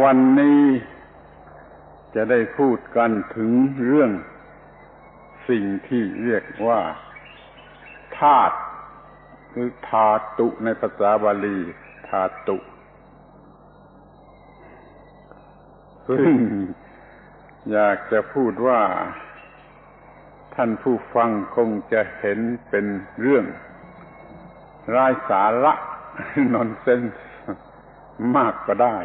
วันนี้จะได้พูดกันถึงเรื่องสิ่งที่เรียกว่าธาตุหรือธาตุในภาษาบาลีธาตุซึ่งอยากจะพูดว่าท่านผู้ฟังคงจะเห็นเป็นเรื่องไร้สาระนอนเซนส์มากก็ได้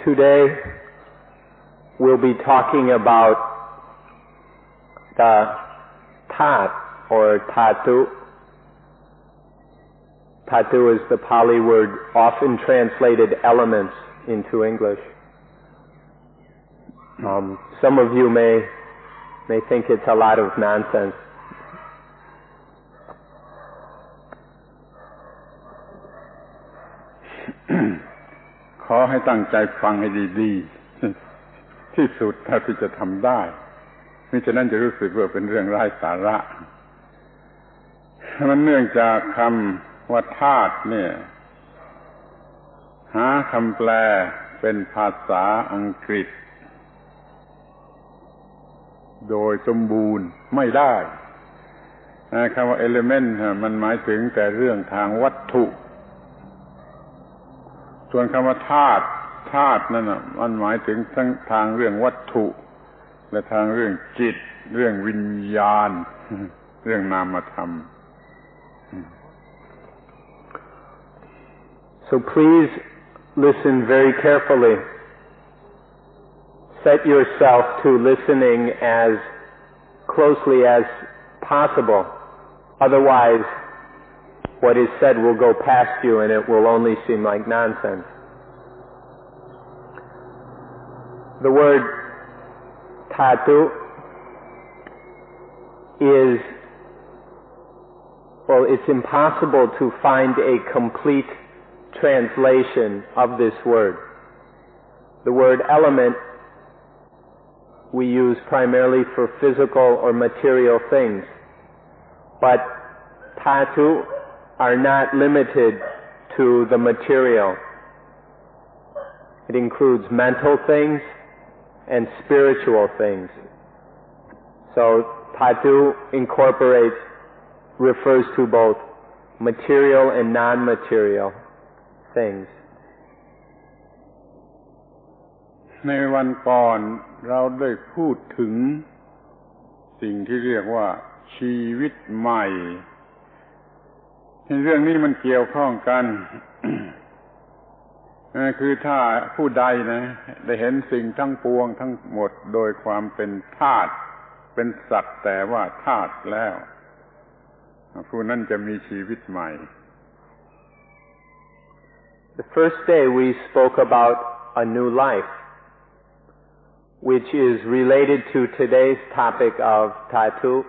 Today we'll be talking about the tat or dhatu. Dhatu is the Pali word often translated elements into English. Some of you may think it's a lot of nonsense. ขอให้ตั้งใจฟังให้ดีๆที่สุดเท่าที่จะทำได้มิฉะนั้นจะรู้สึกว่าเป็นเรื่องไร้สาระมันเนื่องจากคำว่าธาตุเนี่ยหาคำแปลเป็นภาษาอังกฤษโดยสมบูรณ์ไม่ได้คำว่า element มันหมายถึงแต่เรื่องทางวัตถุส่วนคำว่าธาตุนั่นน่ะมันหมายถึงทั้งทางเรื่องวัตถุและทางเรื่องจิตเรื่องวิญญาณเรื่องนามธรรม So please listen very carefully. Set yourself to listening as closely as possible. Otherwise, what is said will go past you and it will only seem like nonsense. The word dhatu is, well, it's impossible to find a complete translation of this word. The word element we use primarily for physical or material things, but dhatu are not limited to the material. It includes mental things and spiritual things. So dhatu refers to both material and non-material things. ในวันก่อนเราได้พูดถึงสิ่งที่เรียกว่าชีวิตใหม่เรื่องนี้มันเกี่ยวข้องกัน คือถ้าผู้ใดนะได้เห็นสิ่งทั้งปวงทั้งหมดโดยความเป็นธาตุเป็นสัตว์แต่ว่าธาตุแล้วผู้นั้นจะมีชีวิตใหม่ The first day we spoke about a new life, which is related to today's topic of dhatu,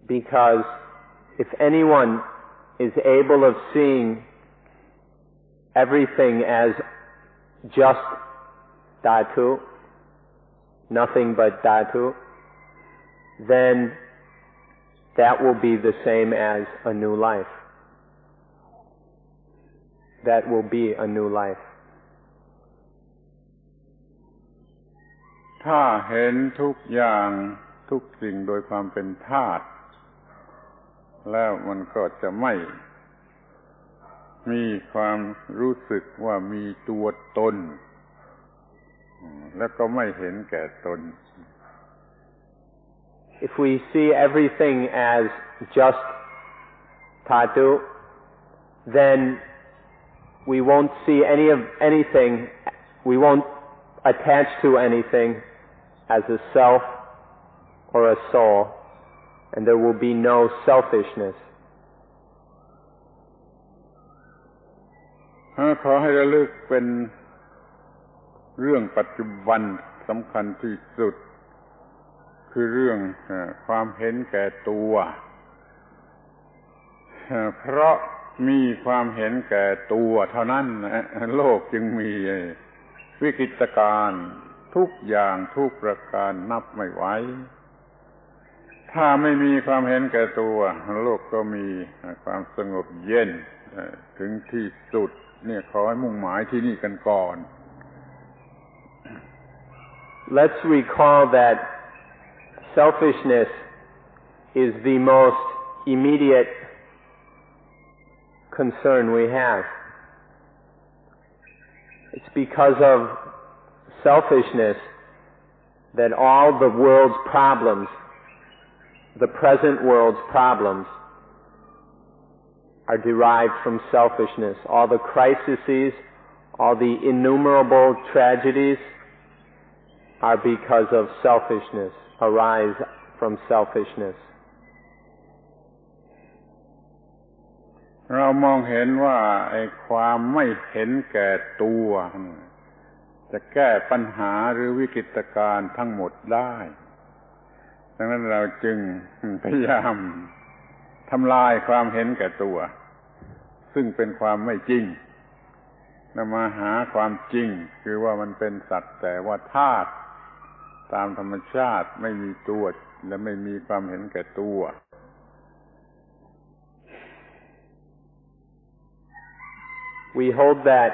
because if anyone is able of seeing everything as just dhatu, nothing but dhatu, then that will be the same as a new life. That will be a new life. ถ้าเห็นทุกอย่างทุกสิ่งโดยความเป็นธาตุแล้วมันก็จะไม่มีความรู้สึกว่ามีตัวตนแล้วก็ไม่เห็นแก่ตน If we see everything as just dhatu, then we won't see anything, we won't attach to anything as a self or a soul, and there will be no selfishness. ขอให้ระลึกเป็นเรื่องปัจจุบันสำคัญที่สุดคือเรื่องความเห็นแก่ตัวเพราะมีความเห็นแก่ตัวเท่านั้นโลกจึงมีวิกฤตการณ์ทุกอย่างทุกประการนับไม่ไหว ถ้าไม่มีความเห็นแก่ตัวโลกก็มีความสงบเย็นถึงที่สุดเนี่ยขอให้มุ่งหมายที่นี่กันก่อน Let's recall that selfishness is the most immediate concern we have. It's because of selfishness that all the world's problems, the present world's problems, are derived from selfishness. All the crises, all the innumerable tragedies are because of selfishness, arise from selfishness. เรามองเห็นว่าไอ้ความไม่เห็นแก่ตัวจะแก้ปัญหาหรือวิกฤตการณ์ทั้งหมดได้ดังนั้นเราจึงพยายามทำลายความเห็นแก่ตัวซึ่งเป็นความไม่จริงนำมาหาความจริงคือว่ามันเป็นสัตว์แต่ว่าธาตุตามธรรมชาติไม่มีตัวและไม่มีความเห็นแก่ตัว We hold that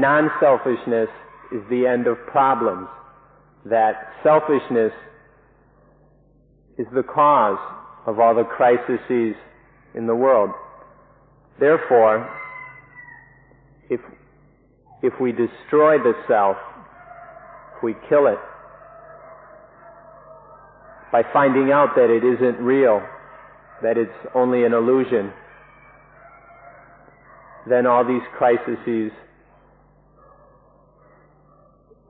non-selfishness is the end of problems, that selfishness is the cause of all the crises in the world. Therefore, if we destroy the self, if we kill it, by finding out that it isn't real, that it's only an illusion, then all these crises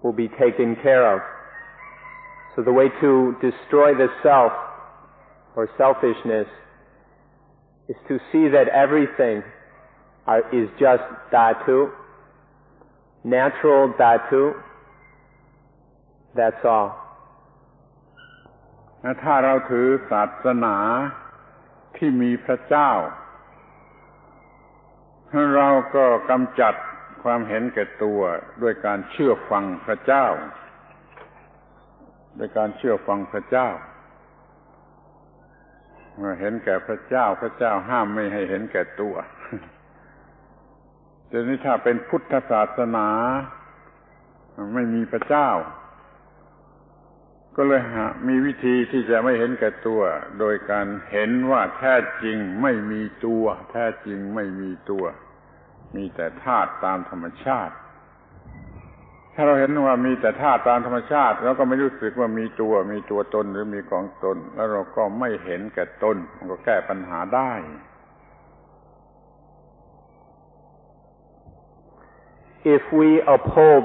will be taken care of. So the way to destroy the self or selfishness is to see that everything is just dhatu, natural dhatu, that's all. ถ้าเราถือศาสนาที่มีพระเจ้าเราก็กำจัดความเห็นแก่ตัวด้วยการเชื่อฟังพระเจ้าด้วยการเชื่อฟังพระเจ้าเมื่อเห็นแก่พระเจ้าพระเจ้าห้ามไม่ให้เห็นแก่ตัวทีนี้ถ้าเป็นพุทธศาสนาไม่มีพระเจ้าก็เลยมีวิธีที่จะไม่เห็นแก่ตัวโดยการเห็นว่าแท้จริงไม่มีตัวแท้จริงไม่มีตัวมีแต่ธาตุตามธรรมชาติถ้าเราเห็นว่ามีแต่ธาตุตามธรรมชาติเราก็ไม่รู้สึกว่ามีตัวตนหรือมีของตนแล้วเราก็ไม่เห็นแก่ตนมันก็แก้ปัญหาได้ If we uphold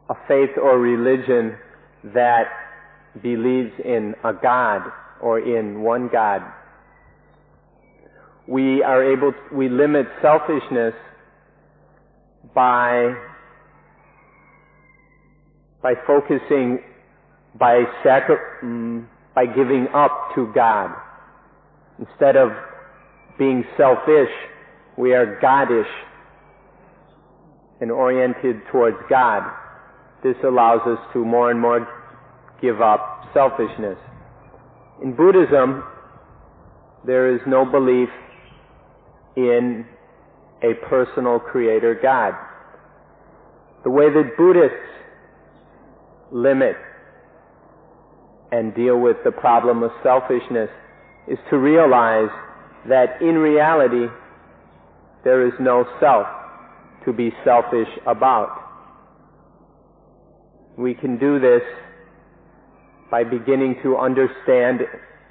a faith or religion that believes in a God or in one God, we limit selfishness by focusing, by giving up to God. Instead of being selfish, we are Godish and oriented towards God. This allows us to more and more give up selfishness. In Buddhism, there is no belief in a personal creator God. The way that Buddhists limit and deal with the problem of selfishness is to realize that in reality there is no self to be selfish about. We can do this by beginning to understand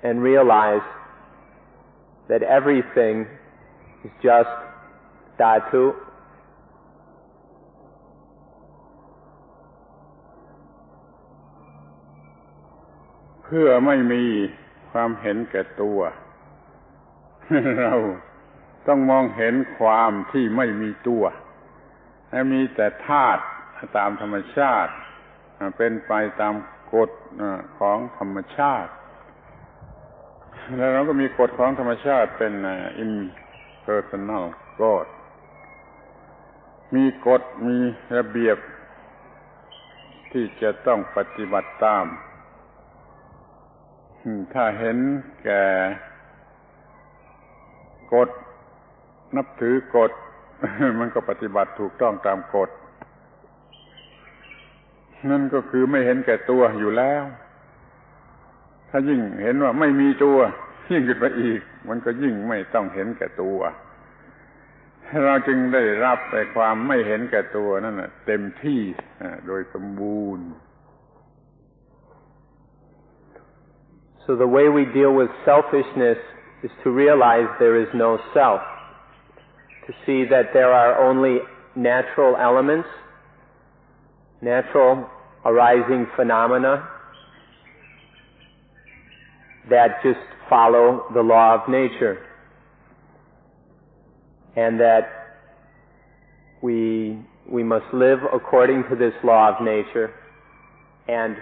and realize that everything is just dhatu.เพื่อไม่มีความเห็นแก่ตัว เราต้องมองเห็นความที่ไม่มีตัวให้มีแต่ธาตุตามธรรมชาติเป็นไปตามกฎของธรรมชาติแล้วเราก็มีกฎของธรรมชาติเป็น impersonal God มีกฎมีระเบียบ ที่จะต้องปฏิบัติตามถ้าเห็นแก่กฎนับถือกฎ มันก็ปฏิบัติถูกต้องตามกฎนั่นก็คือไม่เห็นแก่ตัวอยู่แล้วถ้ายิ่งเห็นว่าไม่มีตัวยิ่งขึ้นไปอีกมันก็ยิ่งไม่ต้องเห็นแก่ตัวเราจึงได้รับไปความไม่เห็นแก่ตัวนั่นน่ะเต็มที่โดยสมบูรณ์ So the way we deal with selfishness is to realize there is no self, to see that there are only natural elements, natural arising phenomena that just follow the law of nature, and that we must live according to this law of nature, and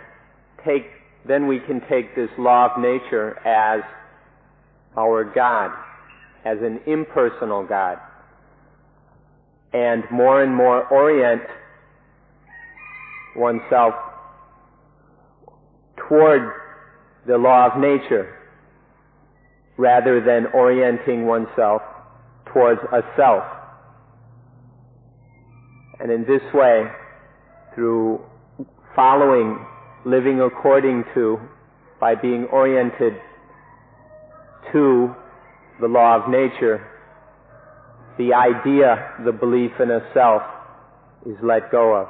then we can take this law of nature as our God, as an impersonal God, and more orient oneself toward the law of nature rather than orienting oneself towards a self. And in this way, through following, living according to, by being oriented to the law of nature, the idea, the belief in a self is let go of.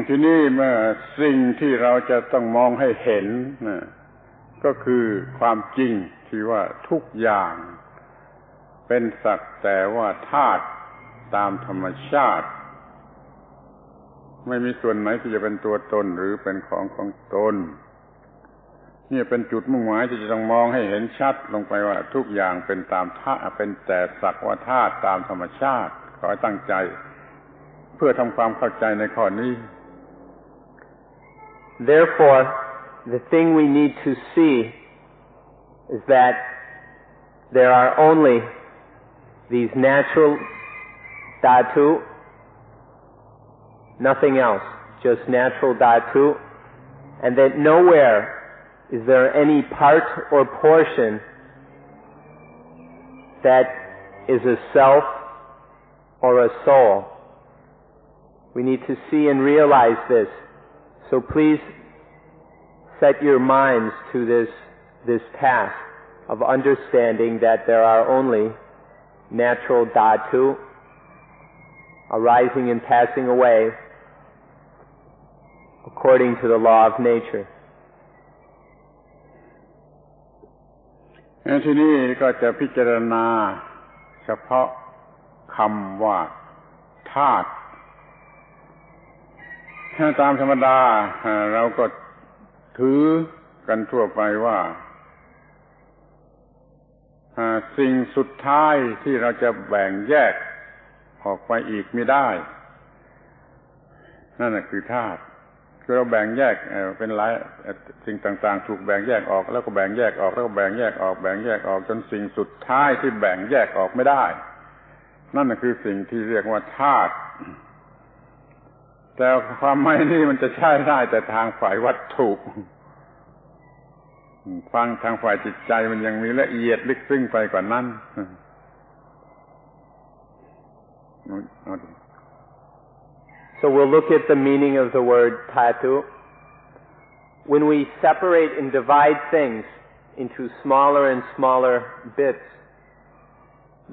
ทีนี้เมื่อสิ่งที่เราจะต้องมองให้เห็นก็คือความจริงที่ว่าทุกอย่างเป็นสักแต่ว่าธาตุตามธรรมชาติไม่มีส่วนไหนที่จะเป็นตัวตนหรือเป็นของตนนี่เป็นจุดมุ่งหมายที่จะต้องมองให้เห็นชัดลงไปว่าทุกอย่างเป็นตามธาตุเป็นแต่สักว่าธาตุตามธรรมชาติขอให้ตั้งใจเพื่อทำความเข้าใจในข้อนี้ Therefore, the thing we need to see is that there are only these natural dhatu, nothing else, just natural dhatu, and that nowhere is there any part or portion that is a self or a soul. We need to see and realize this. So please set your minds to this task of understanding that there are only natural dhatu arising and passing away according to the law of nature. ทีนี้ก็จะพิจารณาเฉพาะคำว่าธาตุตามธรรมดาเราก็ถือกันทั่วไปว่าสิ่งสุดท้ายที่เราจะแบ่งแยกออกไปอีกไม่ได้นั่นคือธาตุคือเราแบ่งแยกเป็นหลายสิ่งต่างๆถูกแบ่งแยกออกแล้วก็แบ่งแยกออกแล้วก็แบ่งแยกออกแบ่งแยกออกจนสิ่งสุดท้ายที่แบ่งแยกออกไม่ได้นั่นคือสิ่งที่เรียกว่าธาตุแต่ความหมายนี้มันจะใช้ได้แต่ทางฝ่ายวัตถุฟังทางฝ่ายจิตใจมันยังมีละเอียดลึกซึ้งไปกว่านั้น So we'll look at the meaning of the word dhatu. When we separate and divide things into smaller and smaller bits,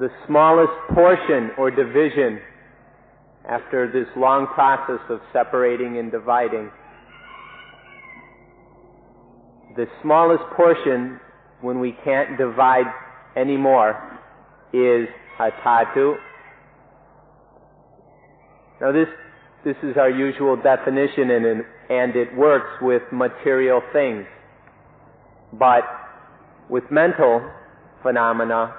the smallest portion or division after this long process of separating and dividing, the smallest portion, when we can't divide anymore, is a dhatu. Now this is our usual definition, and it works with material things. But with mental phenomena,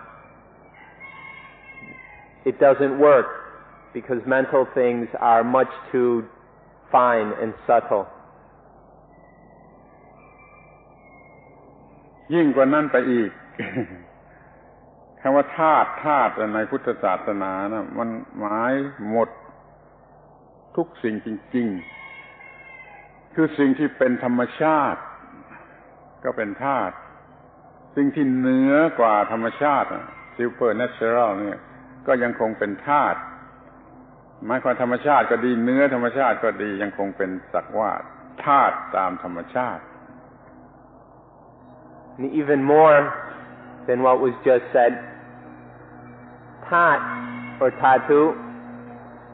it doesn't work, because mental things are much too fine and subtle. ยิ่งกว่านั้นไปอีก คำว่าธาตุในพุทธศาสนานะมันหมายหมดทุกสิ่งจริงๆคือสิ่งที่เป็นธรรมชาติก็เป็นธาตุสิ่งที่เหนือกว่าธรรมชาติ supernatural เนี่ยก็ยังคงเป็นธาตุหมายความธรรมชาติก็ดีเนื้อธรรมชาติก็ดียังคงเป็นสักว่าธาตุตามธรรมชาติ And even more than what was just said, tat or dhatu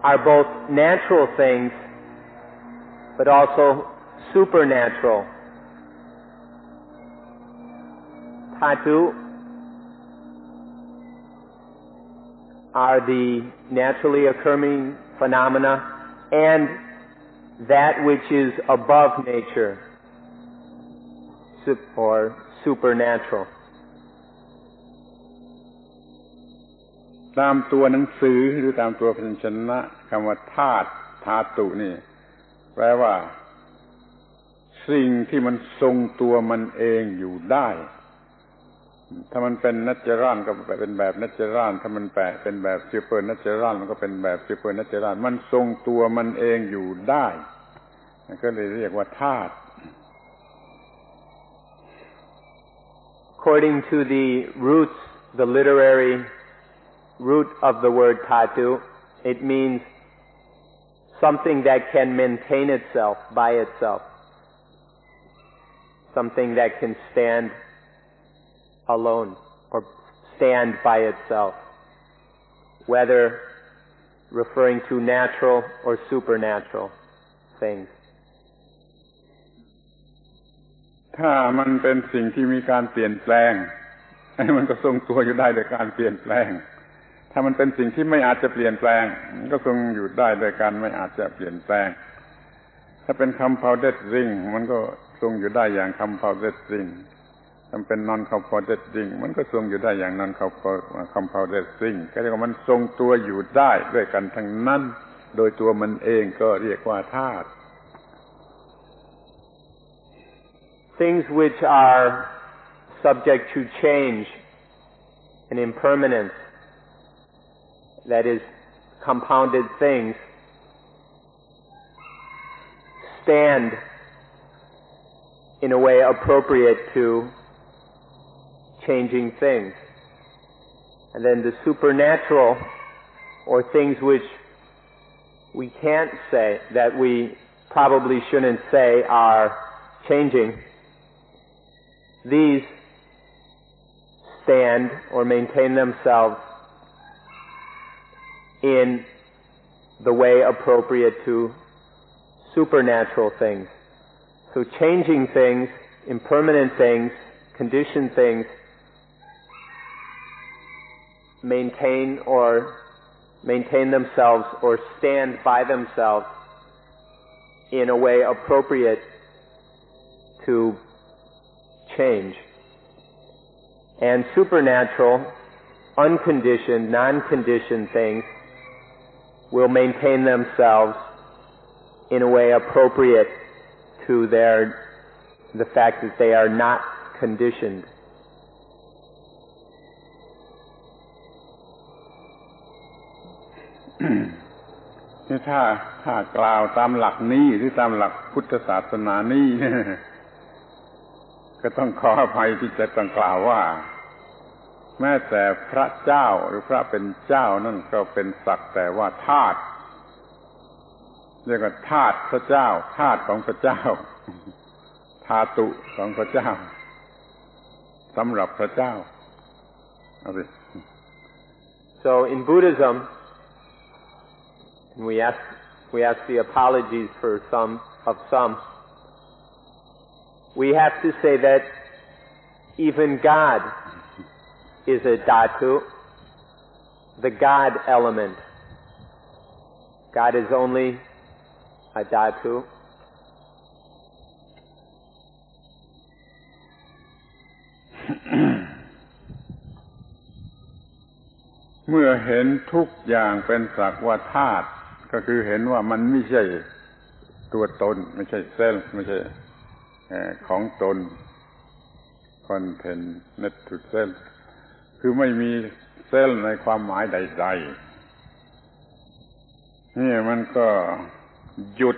are both natural things but also supernatural. Dhatu are the naturally occurring phenomena and that which is above nature or supernatural. ตามตัวหนังสือหรือตามตัวพยัญชนะคำว่าธาตุธาตุนี่แปลว่าสิ่งที่มันทรงตัวมันเองอยู่ได้ถ้ามันเป็นนัจจรัลก็เป็นแบบนัจจรัลถ้ามันเป็นแบบซูเปอร์นัจจรัลมันก็เป็นแบบซูเปอร์นัจจรัลมันทรงตัวมันเองอยู่ได้ก็เลยเรียกว่าธาตุ According to the roots, the literary root of the word dhatu, it means something that can maintain itself by itself, something that can stand alone or stand by itself, whether referring to natural or supernatural things. ถ้ามันเป็นสิ่งที่มีการเปลี่ยนแปลงมันก็ทรงตัวอยู่ได้โดยการเปลี่ยนแปลงถ้ามันเป็นสิ่งที่ไม่อาจจะเปลี่ยนแปลงมันก็ทรงอยู่ได้โดยการไม่อาจจะเปลี่ยนแปลงถ้าเป็น compounded ring มันก็ทรงอยู่ได้อย่าง compounded ring ถ้าเป็น non compounded ring มันก็ทรงอยู่ได้อย่าง non compounded ring ก็เรียกว่ามันทรงตัวอยู่ได้ด้วยกันทั้งนั้นโดยตัวมันเองก็เรียกว่าธาตุ Things which are subject to change and impermanence, that is, compounded things, stand in a way appropriate to changing things. And then the supernatural, or things which we can't say, that we probably shouldn't say are changing, these stand or maintain themselves in the way appropriate to supernatural things. So changing things, impermanent things, conditioned things, maintain themselves or stand by themselves in a way appropriate to change. And supernatural, unconditioned, non-conditioned things will maintain themselves in a way appropriate to the fact that they are not conditioned. นี่ถ้ากล่าวตามหลักนี้หรือตามหลักพุทธศาสนานี้ก็ต้องขออภัยที่จะต้องกล่าวว่าแม้แต่พระเจ้าหรือพระเป็นเจ้านั่นก็เป็นสักแต่ว่าธาตุเรียกว่าธาตุพระเจ้าธาตุของพระเจ้าธาตุของพระเจ้าสำหรับพระเจ้า So in Buddhism, and we ask the apologies for some, we have to say that even God is a dhatu, the God element. God is only a dhatu.เมื่อเห็นทุกอย่างเป็นสักว่าธาตุก็คือเห็นว่ามันไม่ใช่ตัวตนไม่ใช่เซลล์ไม่ใช่ของตน content net to self คือไม่มี เซลล์ในความหมายใดๆนี่มันก็หยุด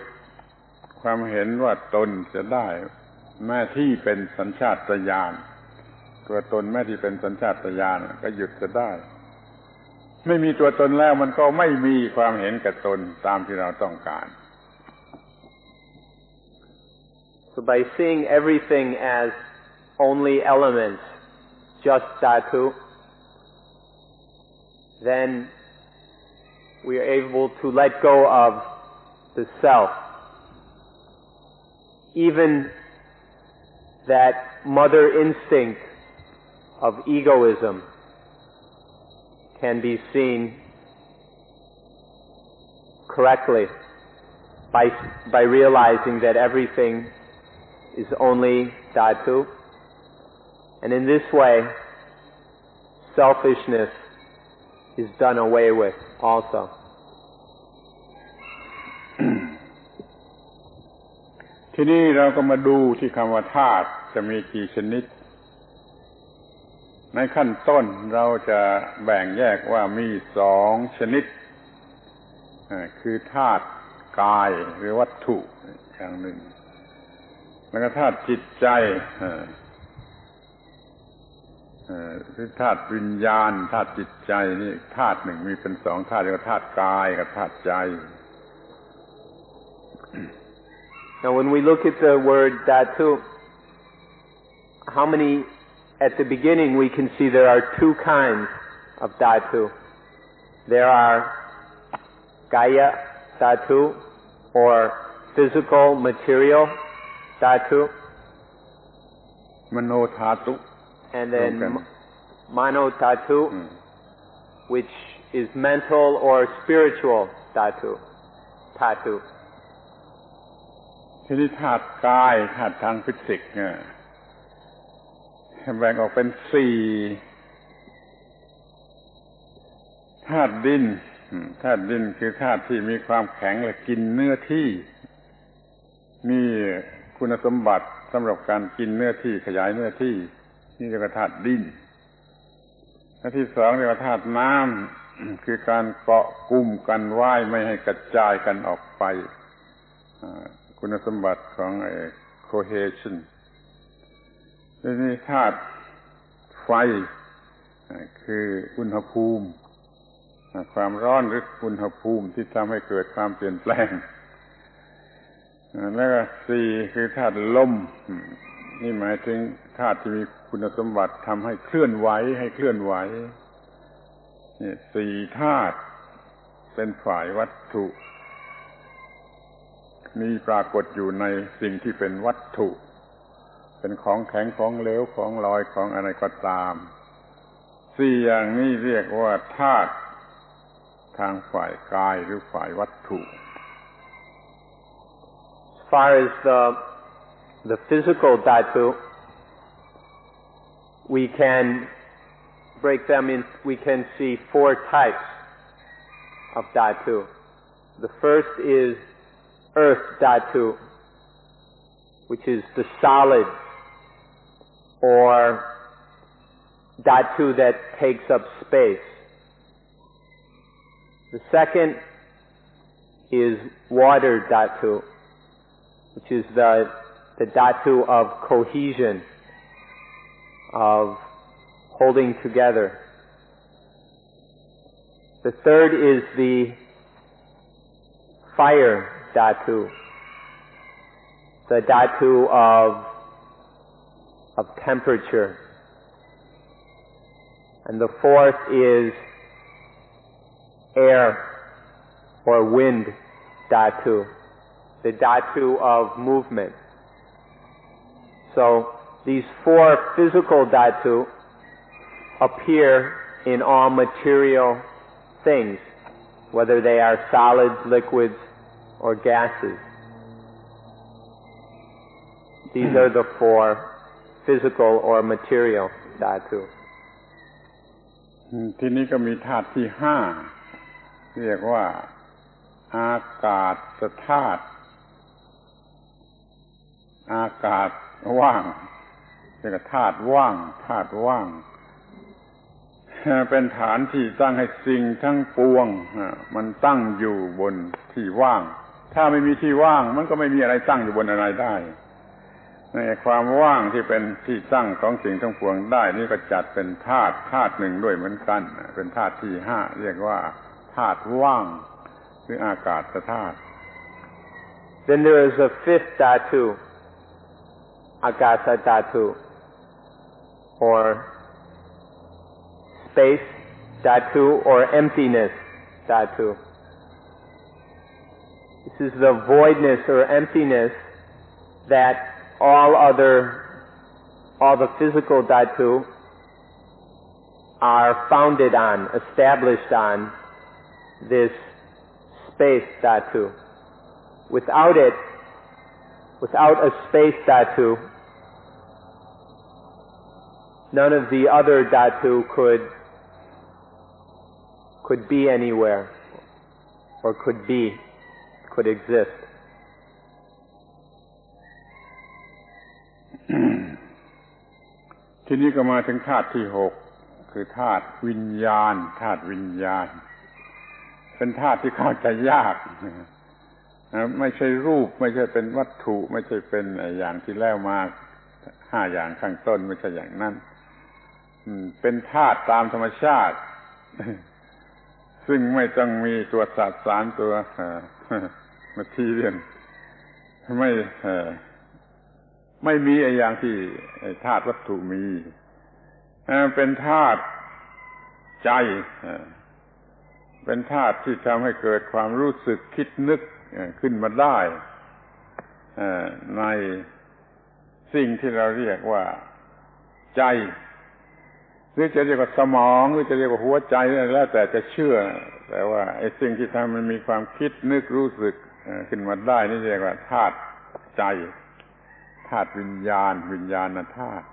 ความเห็นว่าตนจะได้แม้ที่เป็นสัญชาตญาณตัวตนแม้ที่เป็นสัญชาตญาณก็หยุดจะได้ไม่มีตัวตนแล้วมันก็ไม่มีความเห็นแก่ตนตามที่เราต้องการ So by seeing everything as only elements, just dhatu, then we are able to let go of the self. Even that mother instinct of egoism can be seen correctly by realizing that everything is only dhatu, and in this way selfishness is done away with also. ทีนี้เราก็มาดูที่คำว่าธาตุจะมีกี่ชนิดในขั้นต้นเราจะแบ่งแยกว่ามี2ชนิดคือธาตุกายหรือวัตถุอย่างหนึ่งแล้วก็ธาตุจิตใจคือธาตุวิญญาณธาตุจิตใจนี่ธาตุหนึ่งมีเป็น2ธาตุเรียกว่าธาตุกายกับธาตุใจ Now when we look at the word dhatu, how many at the beginning we can see there are 2 kinds of dhatu. There are kaya dhatu or physical material dhatu, mano dhatu, and then mano dhatu, which is mental or spiritual dhatu. ทีนี้ธาตุกายธาตุทางฟิสิกส์แบ่งออกเป็น4ธาตุดินธาตุดินคือธาตุที่มีความแข็งและกินเนื้อที่มีคุณสมบัติสำหรับการกินเนื้อที่ขยายเนื้อที่นี่เรียกว่าธาตุดินธาตุที่2เรียกว่าธาตุน้ำคือการเกาะกลุ่มกันไว้ไม่ให้กระจายกันออกไปคุณสมบัติของcohesion นี่ธาตุไฟคืออุณหภูมิความร้อนหรืออุณหภูมิที่ทำให้เกิดความเปลี่ยนแปลงแล้วก็4คือธาตุลมนี่หมายถึงธาตุที่มีคุณสมบัติทำให้เคลื่อนไหวนี่4ธาตุเป็นฝ่ายวัตถุมีปรากฏอยู่ในสิ่งที่เป็นวัตถุเป็นของแข็งของเหลวของลอยของอะไรก็ตาม4อย่างนี้เรียกว่าธาตุทางฝ่ายกายหรือฝ่ายวัตถุ As far as the physical dhatu, we can break them in. We can see 4 types of dhatu. The first is earth dhatu, which is the solid or dhatu that takes up space. The second is water dhatu, which is the dhatu of cohesion, of holding together. The third is the fire dhatu, the dhatu of temperature. And the fourth is air or wind dhatu, the dhatu of movement. So these 4 physical dhatu appear in all material things, whether they are solids, liquids, or gases. These are the 4 physical or material dhatu. ทีนี้ก็มีธาตุที่5เรียกว่าอากาศธาตุอากาศว่างเรียกว่าธาตุว่าง เป็นฐานที่ตั้งให้สิ่งทั้งปวงมันตั้งอยู่บนที่ว่างถ้าไม่มีที่ว่างมันก็ไม่มีอะไรตั้งอยู่บนอะไรได้ในความว่างที่เป็นที่ตั้งของสิ่งทั้งปวงได้นี่ก็จัดเป็นธาตุหนึ่งด้วยเหมือนกันเป็นธาตุที่ห้าเรียกว่าธาตุว่างหรืออากาศธาตุ Then there is a fifth dhatu, akasa dhatu, or space dhatu, or emptiness dhatu. This is the voidness or emptiness that all the physical dhatu are founded on, established on this space dhatu. Without it, without a space dhatu, none of the other dhatu could be anywhere, or could exist. ทีนี้ก็มาถึงธาตุที่หกคือธาตุวิญญาณเป็นธาตุที่เข้าใจยากไม่ใช่รูปไม่ใช่เป็นวัตถุไม่ใช่เป็นอย่างที่แล้วมาห้าอย่างข้างต้นไม่ใช่อย่างนั้นเป็นธาตุตามธรรมชาติซึ่งไม่ต้องมีตัวสสารตัวมาทีเรียนไม่มีอย่างที่ธาตุวัตถุมีเป็นธาตุใจเป็นธาตุที่ทำให้เกิดความรู้สึกคิดนึกขึ้นมาได้ในสิ่งที่เราเรียกว่าใจหรือจะเรียกว่าสมองหรือจะเรียกว่าหัวใจแล้วแต่จะเชื่อแต่ว่าไอ้สิ่งที่ทำมันมีความคิดนึกรู้สึกขึ้นมาได้นี่เรียกว่าธาตุใจธาตุวิญญาณธาตุ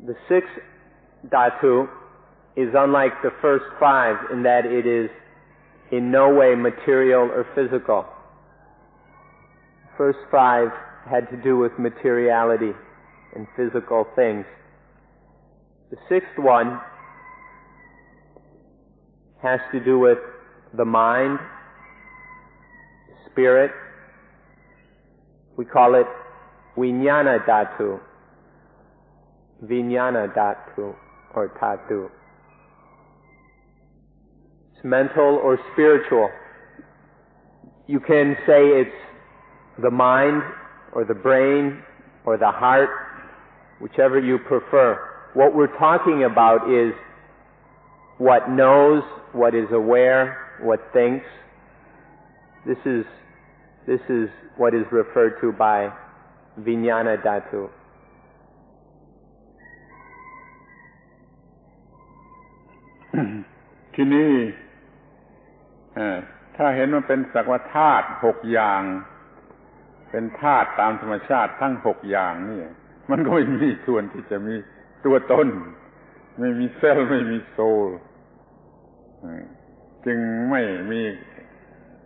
The sixth dhatu is unlike the first five in that it is in no way material or physical. The first five had to do with materiality and physical things. The sixth one has to do with the mind, spirit. We call it vijnana dhatu or dhatu. It's mental or spiritual. You can say it's the mind or the brain or the heart, whichever you prefer. What we're talking about is what knows, what is aware, what thinks. This is what is referred to by vijnana dhatu. ที่นี่ถ้าเห็นมันเป็นสักว่าธาตุหกอย่างเป็นธาตุตามธรรมชาติทั้งหกอย่างนี่มันก็ไม่มีส่วนที่จะมีตัวตนไม่มีเซลล์ไม่มีโซลจึงไม่มี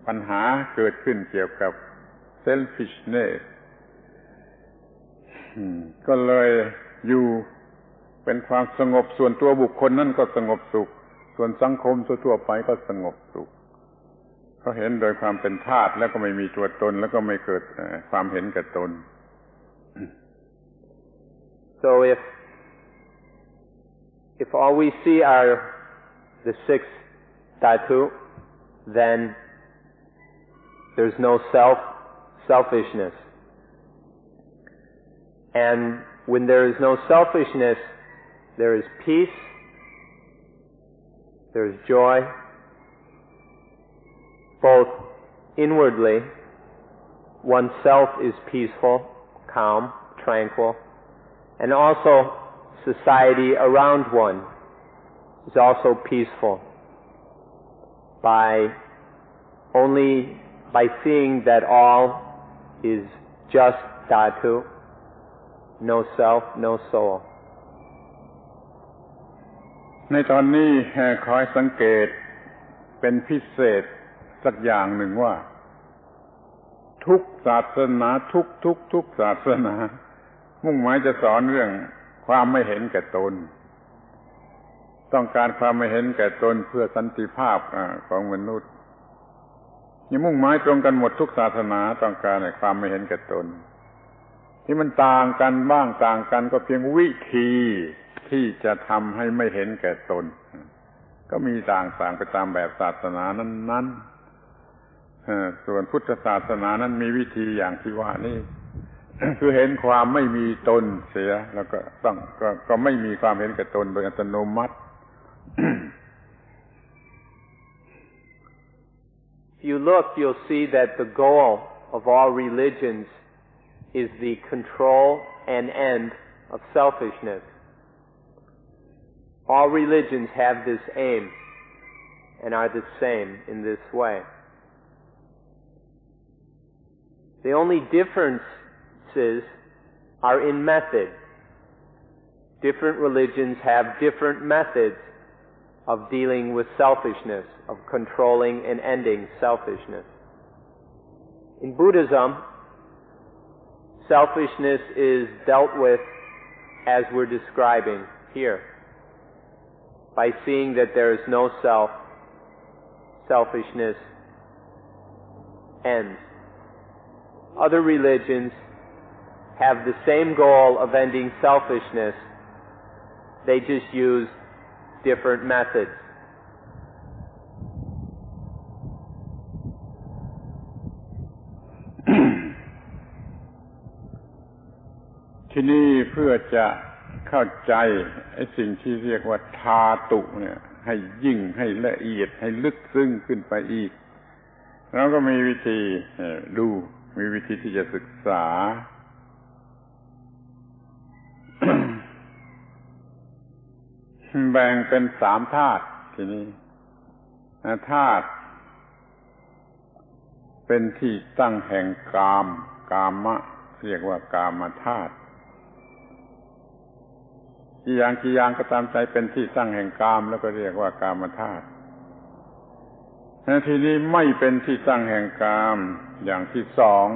ปัญหาเกิดขึ้นเกี่ยวกับ selfishness ก็เลยอยู่เป็นความสงบส่วนตัวบุคคลนั่นก็สงบสุขส่วนสังคมทั่วไปก็สงบสุขเขาเห็นโดยความเป็นธาตุแล้วก็ไม่มีตัวตนแล้วก็ไม่เกิดความเห็นแก่ตน So if all we see are the six dhatu, then there's no selfishness. And when there is no selfishness, there is peace, there is joy, both inwardly, oneself is peaceful, calm, tranquil, and also society around one is also peaceful by seeing that all is just dhatu, no self, no soul. ในตอนนี้ขอให้สังเกตเป็นพิเศษสักอย่างหนึ่งว่าทุกศาสนาทุกศาสนามุ่งหมายจะสอนเรื่อง ความไม่เห็นแก่ตนต้องการความไม่เห็นแก่ตนเพื่อสันติภาพของมนุษย์นี่มุ่งหมายตรงกันหมดทุกศาสนาต้องการให้ความไม่เห็นแก่ตนที่มันต่างกันบ้างต่างกันก็เพียงวิธีที่จะทำให้ไม่เห็นแก่ตนก็มีต่างไปตามแบบศาสนานั้นๆส่วนพุทธศาสนานั้นมีวิธีอย่างที่ว่านี่ คือเห็นความไม่มีตนเสียแล้วก็ไม่มีความเห็นแก่ตนโดยอัตโนมัติ If you look, you'll see that the goal of all religions is the control and end of selfishness. All religions have this aim and are the same in this way. The only differences are in method. Different religions have different methods of dealing with selfishness, of controlling and ending selfishness. In Buddhism, selfishness is dealt with as we're describing here. By seeing that there is no self, selfishness ends. Other religions have the same goal of ending selfishness. They just use different methods. ที่นี่เพื่อจะเข้าใจไอ้สิ่งที่เรียกว่าธาตุเนี่ยให้ยิ่งให้ละเอียดให้ลึกซึ้งขึ้นไปอีกเราก็มีวิธีดูมีวิธีที่จะศึกษา แบ่งเป็น3ธาตุทีนี้ธาตุเป็นที่ตั้งแห่งกามะเรียกว่ากามธาตุกี่อย่างก็ตามใจเป็นที่ตั้งแห่งกามแล้วก็เรียกว่ากามธาตุทีนี้ไม่เป็นที่ตั้งแห่งกามอย่างที่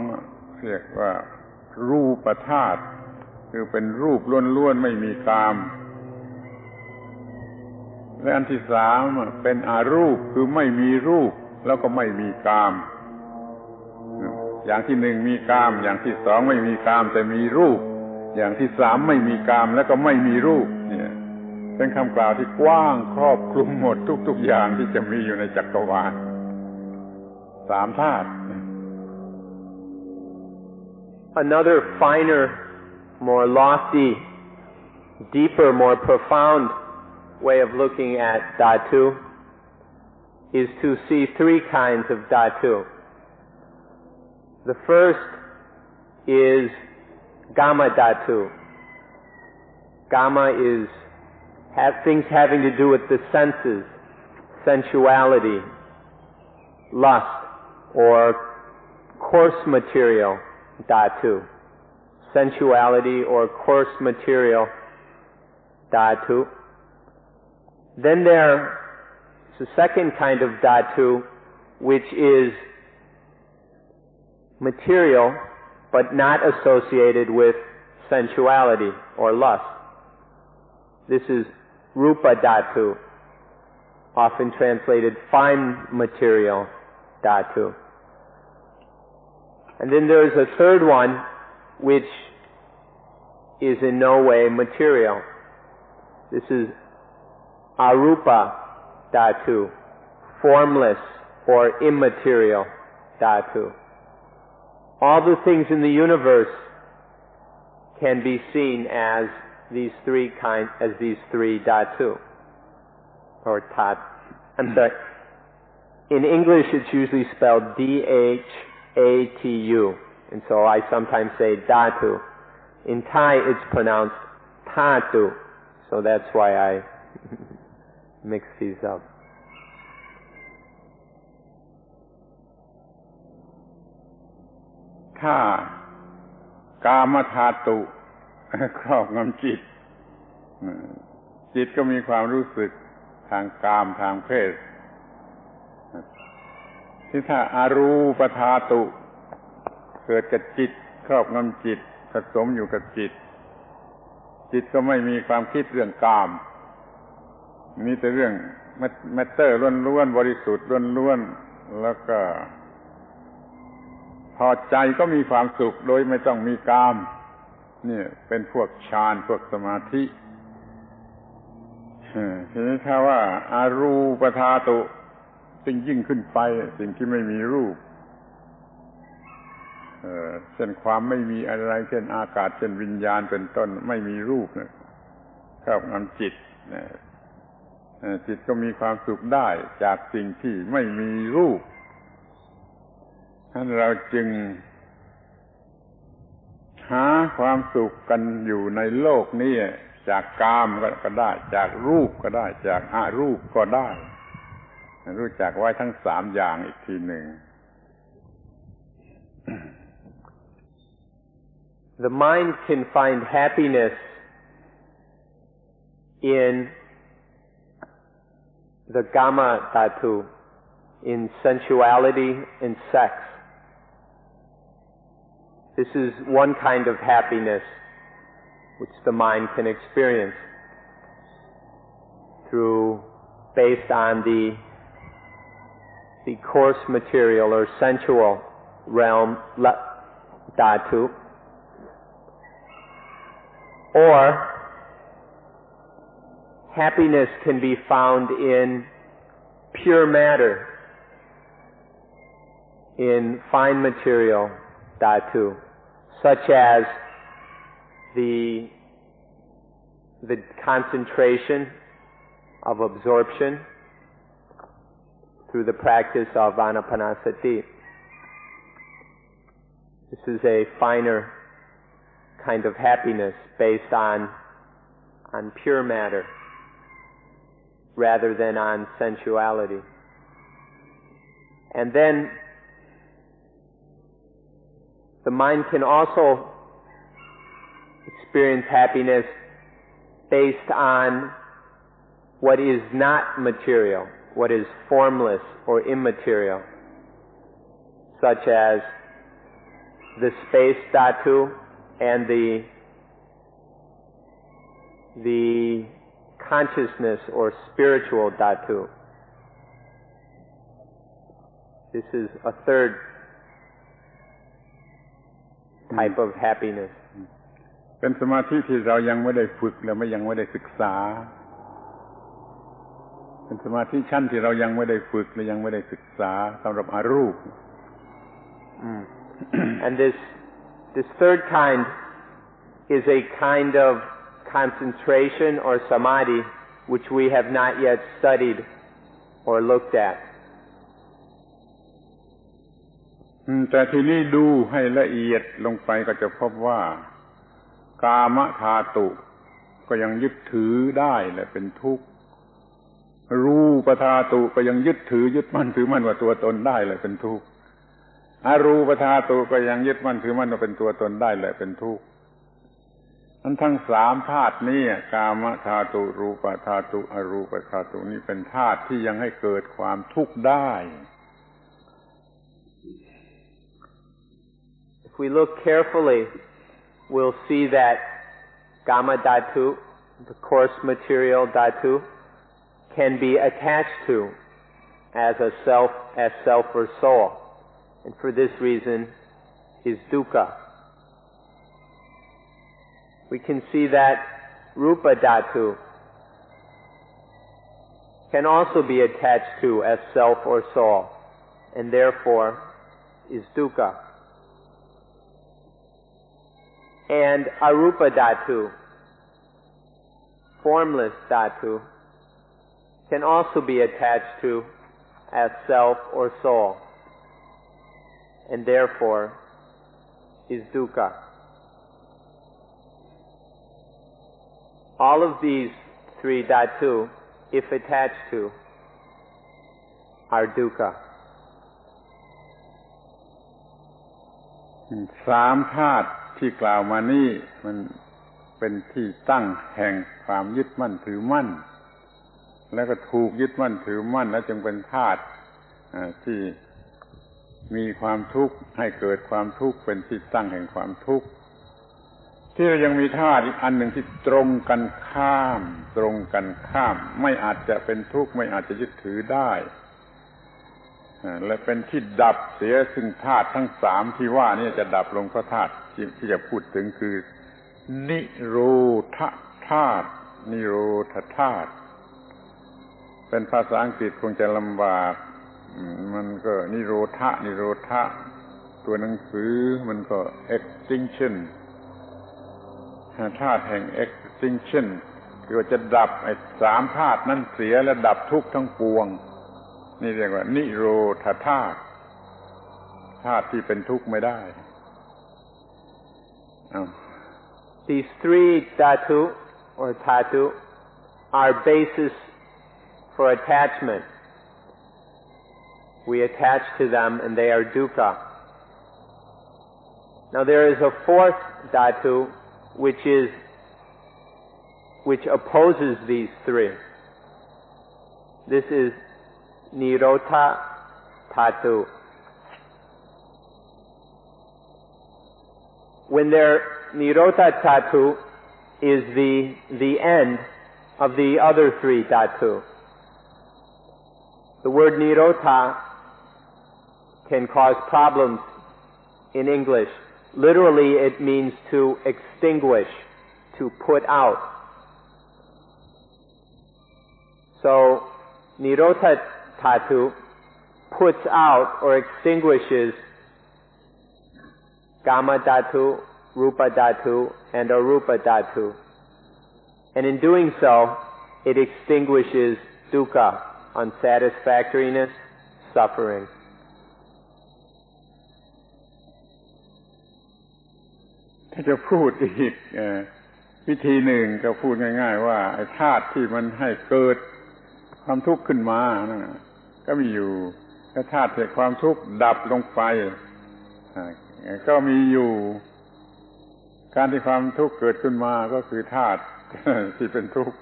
2เรียกว่ารูปธาตุคือเป็นรูปล้วนๆไม่มีกามและอันที่3เป็นอารูปคือไม่มีรูปแล้วก็ไม่มีกามอย่างที่1มีกามอย่างที่2ไม่มีกามแต่มีรูปอย่างที่3ไม่มีกามแล้วก็ไม่มีรูปเนี่ยเป็นคำกล่าวที่กว้างครอบคลุมหมดทุกๆอย่างที่จะมีอยู่ในจักรวาล3ธาตุ Another finer, more lofty, deeper, more profound way of looking at dhatu is to see 3 kinds of dhatu. The first is Gama dhatu. Gama is things having to do with the senses, sensuality, lust, or coarse material dhatu. Sensuality or coarse material dhatu. Then there's a second kind of dhatu, which is material but not associated with sensuality or lust. This is rupa dhatu, often translated fine material dhatu. And then there's a third one, which is in no way material. This is arupa dhatu, formless or immaterial dhatu. All the things in the universe can be seen as these three dhatu, or tat. I'm sorry. In English, it's usually spelled dhatu, and so I sometimes say dhatu. In Thai, it's pronounced thatu, so that's why I mix these up. ถ้ากามธาตุครอบงำจิตก็มีความรู้สึกทางกามทางเพศที่ถ้าอารูปธาตุเกิดกับจิตครอบงำจิตผสมอยู่กับจิต จิตก็ไม่มีความคิดเรื่องกามมีแต่เรื่องแมตเตอร์ล้วนๆบริสุทธิ์ล้วนๆแล้วก็พอใจก็มีความสุขโดยไม่ต้องมีกามนี่เป็นพวกฌานพวกสมาธิทีนี้ถ้าว่าอารูปธาตุสิ่งยิ่งขึ้นไปสิ่งที่ไม่มีรูปเช่นความไม่มีอะไรเช่นอากาศเช่นวิญญาณเป็นต้นไม่มีรูปนะครอบงำจิตจิตก็มีความสุขได้จากสิ่งที่ไม่มีรูปฉะนั้นเราจึงหาความสุขกันอยู่ในโลกนี้จากกามก็ได้จากรูปก็ได้จากอรูปก็ได้รู้จักไว้ทั้งสามอย่างอีกทีหนึ่ง The mind can find happiness in the Kama Dhatu, in sensuality and sex. This is one kind of happiness which the mind can experience based on the coarse material or sensual realm dhatu, or happiness can be found in pure matter, in fine material dhatu, such as the concentration of absorption through the practice of anapanasati. This is a finer kind of happiness based on pure matter rather than on sensuality. And then the mind can also experience happiness based on what is not material, what is formless or immaterial, such as the space dhatu and the consciousness or spiritual dhatu. This is a third type of happiness. เป็นสมาธิที่เรายังไม่ได้ฝึกและยังไม่ได้ศึกษาเป็นสมาธิชั้นที่เรายังไม่ได้ฝึกและยังไม่ได้ศึกษาสำหรับอรูป And this third kind is a kind of concentration or samadhi which we have not yet studied or looked at. แต่ทีนี้ดูให้ละเอียดลงไปก็จะพบว่ากามธาตุก็ยังยึดถือได้และเป็นทุกข์รูปธาตุก็ยังยึดมั่นถือมั่นว่าตัวตนได้และเป็นทุกข์อรูปธาตุก็ยังยึดมั่นถือมั่นว่าเป็นตัวตนได้และเป็นทุกข์ทั้งสามธาตุนี้กามธาตุรูปธาตุอรูปธาตุนี้เป็นธาตุที่ยังให้เกิดความทุกข์ได้ If we look carefully, we'll see that Kama Dhatu, the coarse material Dhatu, can be attached to as self or soul, and for this reason is dukkha. We can see that Rupa Dhatu can also be attached to as self or soul, and therefore is dukkha. And Arupa Dhatu, formless Dhatu, can also be attached to as self or soul, and therefore is dukkha. All of these three dhatu, if attached to, are dukkha. สามธาตุที่กล่าวมานี้มันเป็นที่ตั้งแห่งความยึดมั่นถือมั่นแล้วก็ถูกยึดมั่นถือมั่นแล้วจึงเป็นธาตุที่มีความทุกข์ให้เกิดความทุกข์เป็นที่ตั้งแห่งความทุกข์ท ที่เรายังมีธาตุอีกอันหนึ่งที่ตรงกันข้ามไม่อาจจะเป็นทุกข์ไม่อาจจะยึดถือได้และเป็นที่ดับเสียซึ่งธาตุทั้งสามที่ว่านี่จะดับลงเพราะธาตุที่จะพูดถึงคือนิโรธธาตุนิโรธธาตุเป็นภาษาอังกฤษคงจะลำบากมันก็นิโรธะตัวหนังสือมันก็ extinction ธาตุแห่ง extinction คือว่าจะดับไอ้สามธาตุนั้นเสียและดับทุกข์ทั้งปวงนี่เรียกว่านิโรธธาตุธาตุที่เป็นทุกข์ไม่ได้These three dhatu or dhatu are basis for attachment. We attach to them and they are dukkha. Now there is a fourth dhatu which opposes these three. This is Nirotha Dhatu. When Nirotha Dhatu is the end of the other three dhatu. The word Nirotha can cause problems in English. Literally it means to extinguish, to put out. So Nirotha Dhatu puts out or extinguishes Kama Dhatu, Rupa Dhatu, and Arupa Dhatu. And in doing so, it extinguishes dukkha, unsatisfactoriness, suffering. ถ้าจะพูดอีกวิธีหนึ่งก็พูดง่ายๆว่าไอ้ธาตุที่มันให้เกิดความทุกข์ขึ้นมาก็มีอยู่ถ้าธาตุแห่งความทุกข์ดับลงไปก็มีอยู่การที่ความทุกข์เกิดขึ้นมาก็คือธาตุที่เป็นทุกข์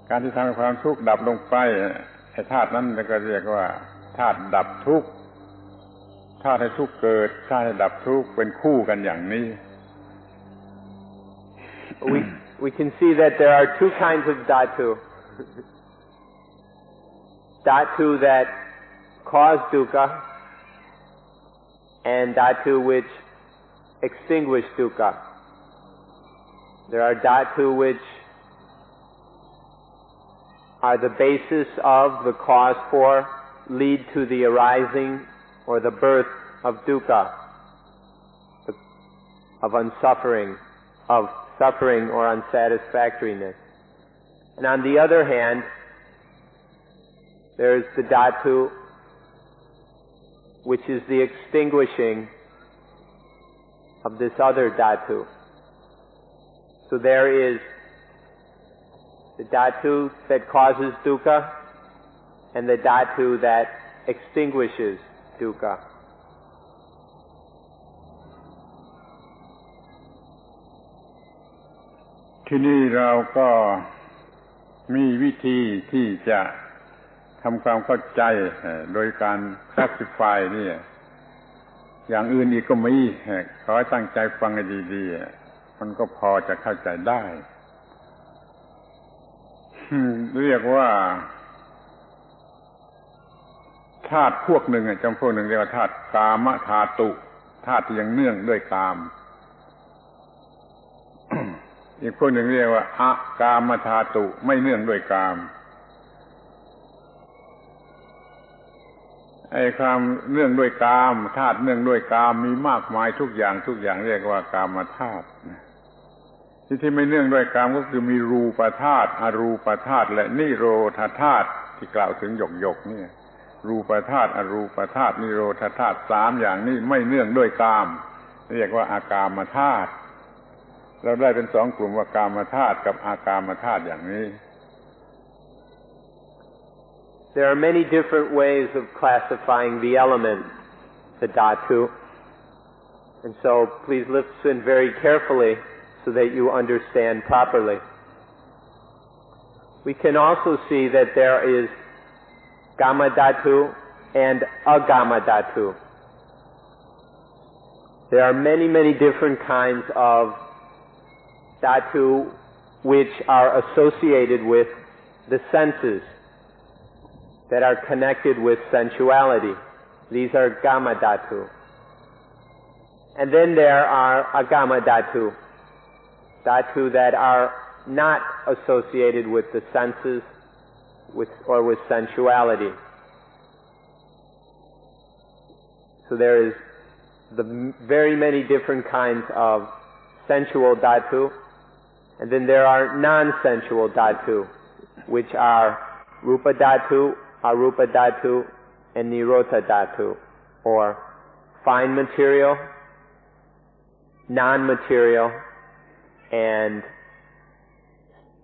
การที่ทำให้ความทุกข์ดับลงไปไอ้ธาตุนั้นก็เรียกว่าธาตุดับทุกข์ธาตุให้ทุกข์เกิดธาตุให้ดับทุกข์เป็นคู่กันอย่างนี้ We can see that there are two kinds of dhatu. Dhatu that cause dukkha and dhatu which extinguish dukkha. There are dhatu which are the basis of, the cause for, lead to the arising or the birth of dukkha, of unsuffering, of suffering or unsatisfactoriness. And on the other hand, there is the dhatu which is the extinguishing of this other dhatu. So there is the dhatu that causes dukkha and the dhatu that extinguishes dukkha. ที่นี่เราก็มีวิธีที่จะทำความเข้าใจโดยการ classify นี่อย่างอื่นอีกก็มีขอให้ตั้งใจฟังให้ดีๆมันก็พอจะเข้าใจได้เรียกว่าธาตุพวกหนึ่งจำพวกหนึ่งเรียกว่าธาตุกามธาตุธาตุที่ยังเนื่องด้วยกามอีกพวกหนึ่งเรียกว่าอกามธาตุไม่เนื่องด้วยกามไอ้ความเนื่องด้วยกามธาตุเนื่องด้วยกามมีมากมายทุกอย่างเรียกว่ากามธาตุที่ไม่เนื่องด้วยกามก็คือมีรูปธาตุอรูปธาตุและนิโรธธาตุที่กล่าวถึงหยกๆนี่รูปธาตุอรูปธาตุนิโรธธาตุสามอย่างนี้ไม่เนื่องด้วยกามเรียกว่าอากามธาตุเราได้เป็นสองกลุ่มว่ากามธาตุกับอากามธาตุอย่างนี้ There are many different ways of classifying the elements, the dhatu, and so please listen very carefully so that you understand properly. We can also see that there is Gama dhatu and Agama dhatu. There are many, many different kinds of dhatu which are associated with the senses, that are connected with sensuality. These are Gama dhatu. And then there are Agama dhatu, dhatu that are not associated with the senses or with sensuality. So there is the very many different kinds of sensual dhatu, and then there are non-sensual dhatu, which are Rupa dhatu, Arupa dhatu, and Nirota dhatu, or fine material, non-material, and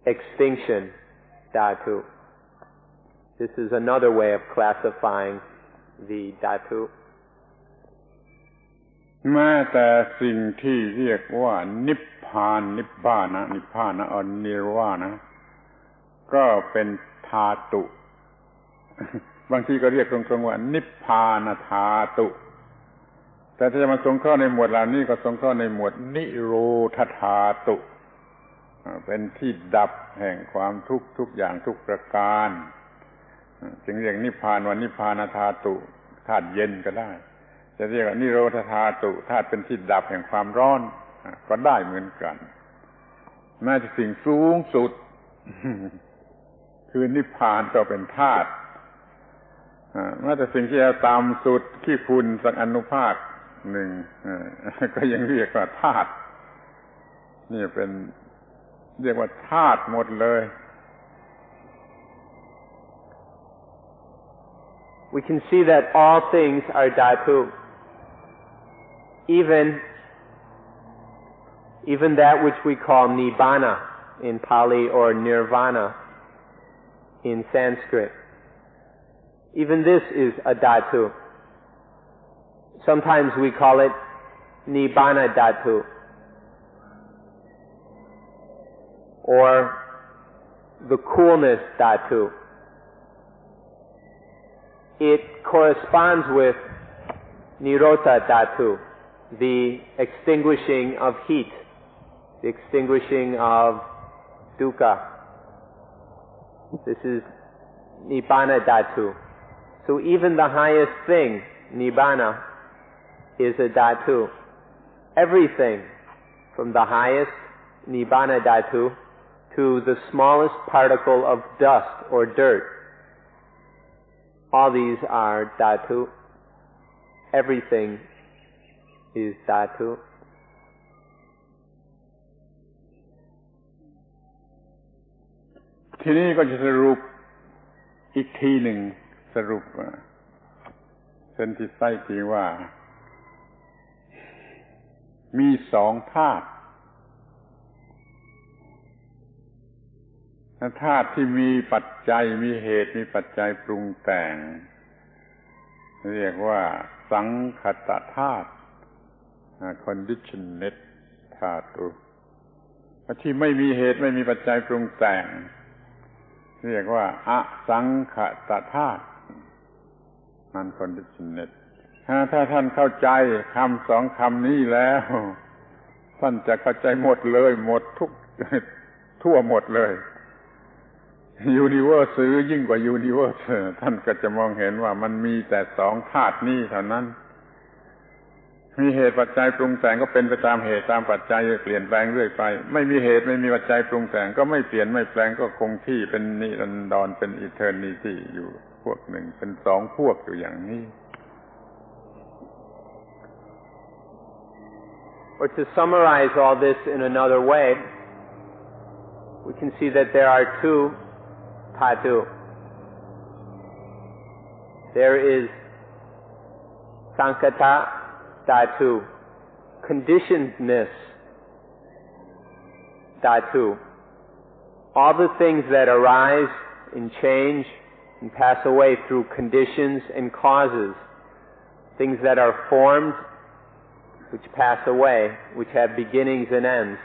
extinction dhatu. This is another way of classifying the dhatu. แม้แต่สิ่งที่เรียกว่านิพพานนิพพานะนิรวานะก็เป็นธาตุ บางทีก็เรียกตรงๆว่านิพพานธาตุ แต่ถ้าจะมาสงเคราะห์ในหมวดเหล่านี้ก็สงเคราะห์ในหมวดนิโรธธาตุเป็นที่ดับแห่งความทุกข์ทุกอย่างทุกประการจึงเรียกนิพพานว่านิพพานธาตุธาตุเย็นก็ได้จะเรียกว่านิโรธธาตุธาตุเป็นที่ดับแห่งความร้อนก็ได้เหมือนกันแม้จะสิ่งสูงสุด คือนิพพานก็เป็นธาตุแม้แต่สิ่งที่ต่ำสุดขี้ฝุ่นสักอนุภาคหนึ่งก็ยังเรียกว่าธาตุนี่เป็นเรียกว่าธาตุหมดเลย We can see that all things are dhatu. Even that which we call nibbana in Pali or nirvana in Sanskrit. Even this is a dhatu. Sometimes we call it nibbana dhatu, or the coolness dhatu. It corresponds with nirota dhatu, the extinguishing of heat, the extinguishing of dukkha. This is nibbana dhatu. So even the highest thing, nibbana, is a dhatu. Everything from the highest nibbana dhatu to the smallest particle of dust or dirt, all these are dhatu. Everything is dhatu. ทีนี้ก็จะสรุปอีกทีหนึ่งสรุปsynthesizeว่ามีสองธาตุธาตุที่มีปัจจัยมีเหตุมีปัจจัยปรุงแต่งเรียกว่าสังคตธาตุ conditioned ธาตุที่ไม่มีเหตุไม่มีปัจจัยปรุงแต่งเรียกว่าอสังคตธาตุ non-conditioned ถ้าท่านเข้าใจคำสองคำนี้แล้วท่านจะเข้าใจหมดเลยหมดทุกทั่วหมดเลยuniverse หรือยิ่งกว่า universe ท่านก็จะมองเห็นว่ามันมีแต่สองธาตุนี้เท่านั้นมีเหตุปัจจัยปรุงแต่งก็เป็นไปตามเหตุตามปัจจัยเปลี่ยนแปลงเรื่อยไปไม่มีเหตุไม่มีปัจจัยปรุงแต่งก็ไม่เปลี่ยนไม่แปลงก็คงที่เป็นนิรันดรเป็น eternity อยู่พวกหนึ่งเป็นสองพวกอยู่อย่างนี้ Or to summarize all this in another way, we can see that there are two dhatu. There is sankata dhatu, conditionedness dhatu. All the things that arise and change and pass away through conditions and causes, things that are formed, which pass away, which have beginnings and ends.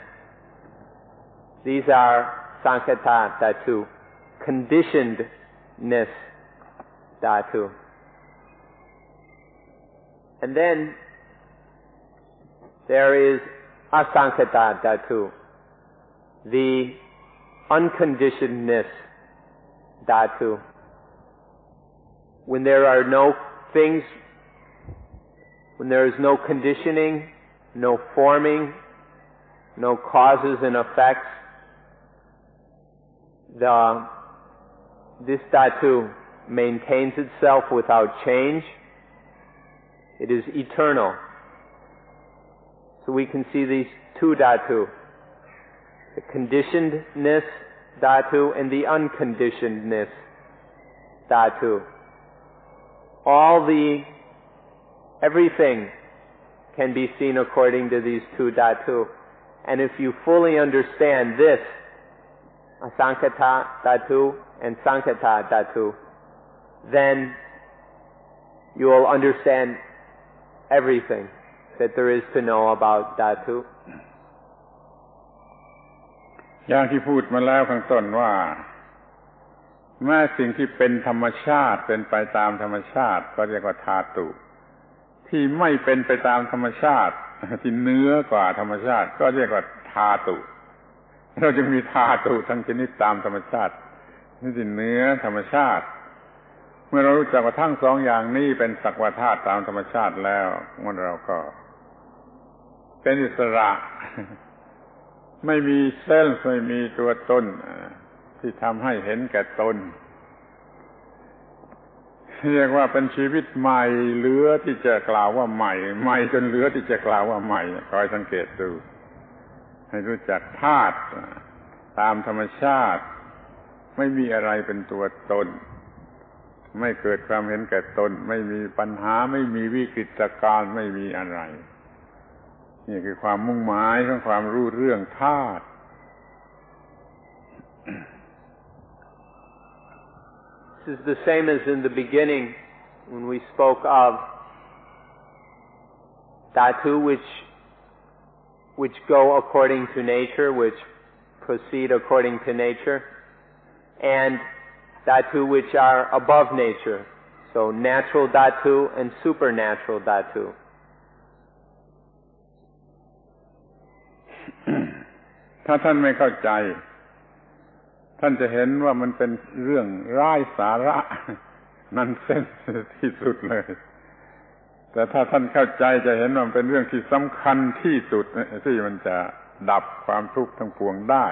These are sankata dhatu, conditionedness dhatu. And then there is asankhata dhatu, the unconditionedness dhatu. When there are no things, when there is no conditioning, no forming, no causes and effects, this dhatu maintains itself without change. It is eternal. So we can see these two dhatu, the conditionedness dhatu and the unconditionedness dhatu. Everything can be seen according to these two dhatu. And if you fully understand this, asankhata dhatu and sankhata dhatu, then you will understand everything that there is to know about dhatu. อย่างที่พูดมาแล้วข้างต้นว่าแม้สิ่งที่เป็นธรรมชาติเป็นไปตามธรรมชาติก็เรียกว่าธาตุที่ไม่เป็นไปตามธรรมชาติที่เหนือกว่าธรรมชาติก็เรียกว่าธาตุเราจึงมีธาตุทั้งชนิดตามธรรมชาติที่เหนือธรรมชาติเมื่อเรารู้จักว่าทั้งสองอย่างนี้เป็นสักว่าธาตุตามธรรมชาติแล้วเราก็เป็นอิสระไม่มีเซลล์ไม่มีตัวตนที่ทำให้เห็นแก่ตนเรียกว่าเป็นชีวิตใหม่เหลือที่จะกล่าวว่าใหม่ใหม่จนเหลือที่จะกล่าวว่าใหม่คอยสังเกตดูให้รู้จักธาตุตามธรรมชาติไม่มีอะไรเป็นตัวตนไม่เกิดความเห็นแก่ตนไม่มีปัญหาไม่มีวิกฤตการณ์ไม่มีอะไรนี่คือความมุ่งหมายของความรู้เรื่องธาตุ This is the same as in the beginning when we spoke of dhatu which go according to nature, which proceed according to nature, and dhatu which are above nature. So natural dhatu and supernatural dhatu. ถ้าท่านไม่เข้าใจท่านจะเห็นว่ามันเป็นเรื่องไร้สาระนันเซนส์ที่สุดเลยแต่ถ้าท่านเข้าใจจะเห็นว่ามันเป็นเรื่องที่สำคัญที่สุดที่มันจะดับความทุกข์ทั้งปวงได้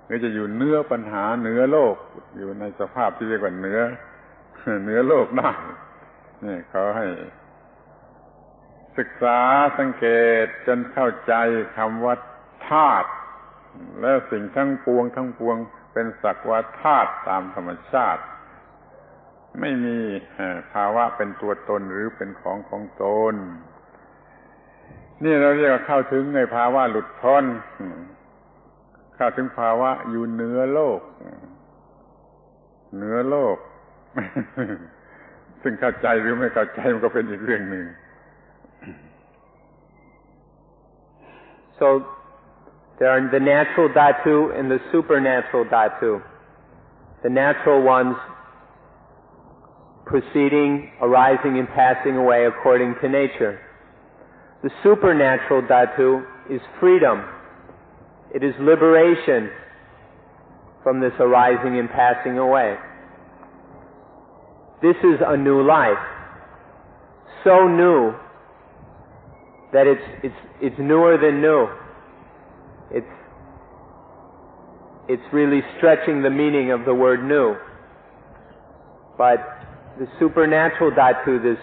หรือจะอยู่เหนือปัญหาเหนือโลกอยู่ในสภาพที่เรียกว่าเหนือโลกได้นี่เขาให้ศึกษาสังเกตจนเข้าใจคำว่าธาตุแล้วสิ่งทั้งปวงเป็นสักว่าธาตุตามธรรมชาติไม่มีภาวะเป็นตัวตนหรือเป็นของตนนี่เราเรียกว่าเข้าถึงในภาวะหลุดพ้นเข้าถึงภาวะอยู่เหนือโลกซึ่งเข้าใจหรือไม่เข้าใจมันก็เป็นอีกเรื่องหนึ่ง So there are the natural dhatu and the supernatural dhatu. The natural ones proceeding, arising and passing away according to nature. The supernatural dhatu is freedom. It is liberation from this arising and passing away. This is a new life. So new that it's newer than new. It's really stretching the meaning of the word new. But the supernatural dhatu, this,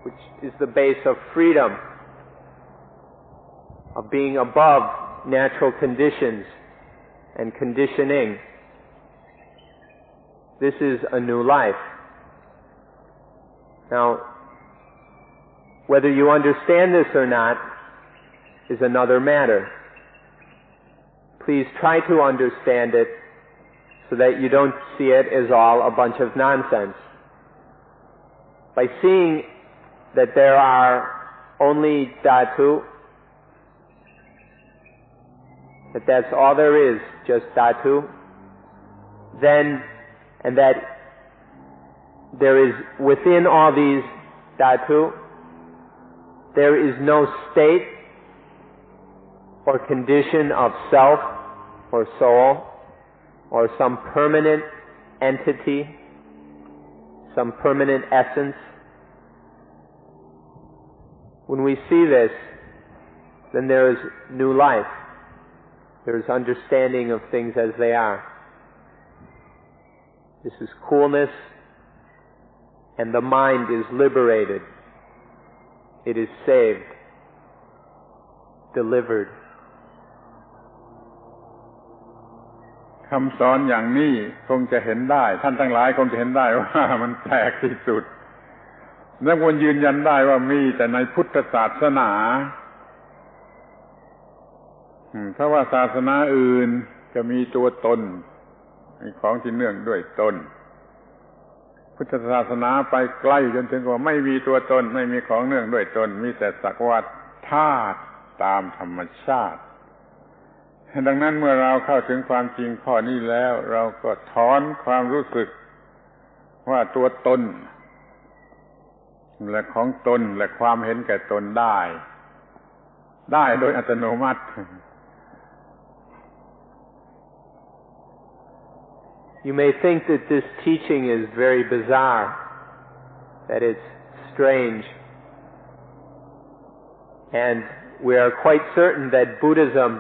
which is the base of freedom, of being above natural conditions and conditioning, this is a new life. Now, whether you understand this or not is another matter. Please try to understand it so that you don't see it as all a bunch of nonsense. By seeing that there are only dhatu, that that's all there is, just dhatu, then, and that there is within all these dhatu, there is no state or condition of self or soul or some permanent entity, some permanent essence. When we see this, then there is new life. There is understanding of things as they are. This is coolness, and the mind is liberated. It is saved, delivered. คำสอนอย่างนี้คงจะเห็นได้ท่านทั้งหลายคงจะเห็นได้ว่ามันแปลกที่สุดและควรยืนยันได้ว่ามีแต่ในพุทธศาสนาถ้าว่าศาสนาอื่นจะมีตัวตนมีของที่เนื่องด้วยตนพุทธศาสนาไปใกล้จนถึงว่าไม่มีตัวตนไม่มีของเนื่องด้วยตนมีแต่สักว่าธาตุตามธรรมชาติดังนั้นเมื่อเราเข้าถึงความจริงข้อนี้แล้วเราก็ถอนความรู้สึกว่าตัวตนและของตนและความเห็นแก่ตนได้โดยอัตโนมัติ You may think that this teaching is very bizarre, that it's strange, and we are quite certain that Buddhism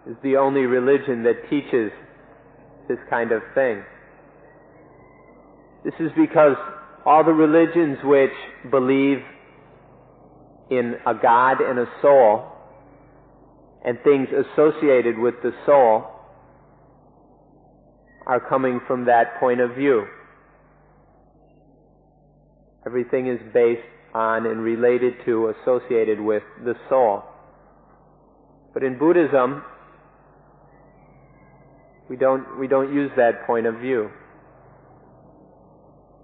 is the only religion that teaches this kind of thing. This is because all the religions which believe in a God and a soul and things associated with the soul are coming from that point of view. Everything is based on and related to, associated with the soul. But in Buddhism, we don't use that point of view.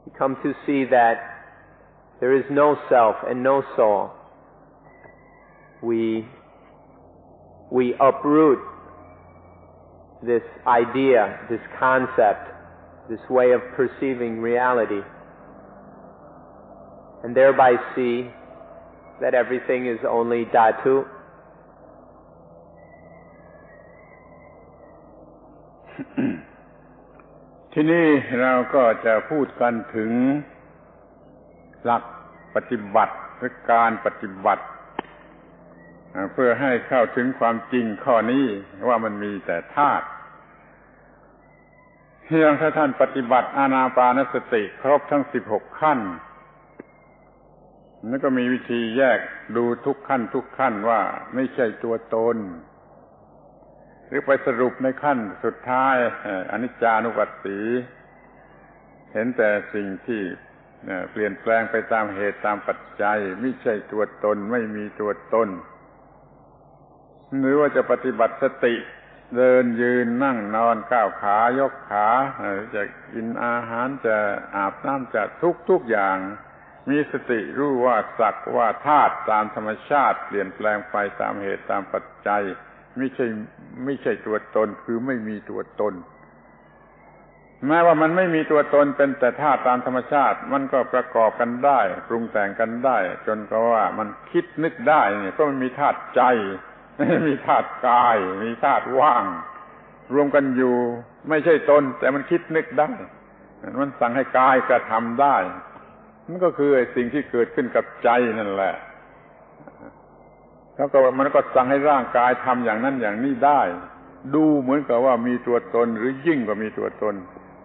We come to see that there is no self and no soul. We uproot this idea, this concept, this way of perceiving reality, and thereby see that everything is only dhatu. Today เราก็จะพูดกันถึงหลักปฏิบัติหรือการปฏิบัติเพื่อให้เข้าถึงความจริงข้อนี้ว่ามันมีแต่ธาตุเพียงถ้าท่านปฏิบัติอานาปานสติครบทั้ง16ขั้นแล้วก็มีวิธีแยกดูทุกขั้นว่าไม่ใช่ตัวตนหรือไปสรุปในขั้นสุดท้ายอนิจจานุปัสสีเห็นแต่สิ่งที่เปลี่ยนแปลงไปตามเหตุตามปัจจัยไม่ใช่ตัวตนไม่มีตัวตนหรือว่าจะปฏิบัติสติเดินยืนนั่งนอนก้าวขายกขาจะกินอาหารจะอาบน้ำจะทุกอย่างมีสติรู้ว่าสักว่าธาตุตามธรรมชาติเปลี่ยนแปลงไปตามเหตุตามปัจจัยไม่ใช่ตัวตนคือไม่มีตัวตนแม้ว่ามันไม่มีตัวตนเป็นแต่ธาตุตามธรรมชาติมันก็ประกอบกันได้ปรุงแต่งกันได้จนกระทั่งว่ามันคิดนึกได้เนี่ยเพราะมันมีธาตุใจมีธาตุกายมีธาตุว่างรวมกันอยู่ไม่ใช่ตนแต่มันคิดนึกได้มันสั่งให้กายกระทำได้มันก็คือสิ่งที่เกิดขึ้นกับใจนั่นแหละแล้วก็มันก็สั่งให้ร่างกายทำอย่างนั้นอย่างนี้ได้ดูเหมือนกับว่ามีตัวตนหรือยิ่งกว่ามีตัวตน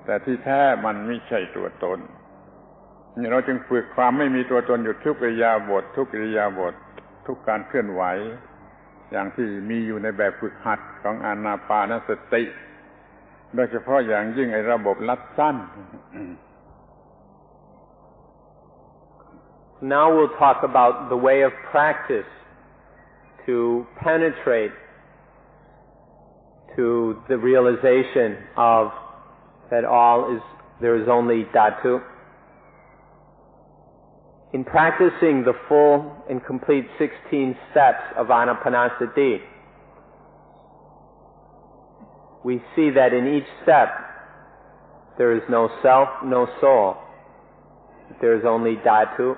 แต่ที่แท้มันไม่ใช่ตัวตนนี่เราจึงฝึกความไม่มีตัวตนอยู่ทุกอิริยาบถทุกการเคลื่อนไหวอย่างที่มีอยู่ในแบบฝึกหัดของอานาปานสติโดยเฉพาะอย่างยิ่งไอ้ระบบลัดสั้น Now we'll talk about the way of practice to penetrate to the realization of that there is only dhatu. In practicing the full and complete 16 steps of Anapanasati, we see that in each step there is no self, no soul. There is only dhatu.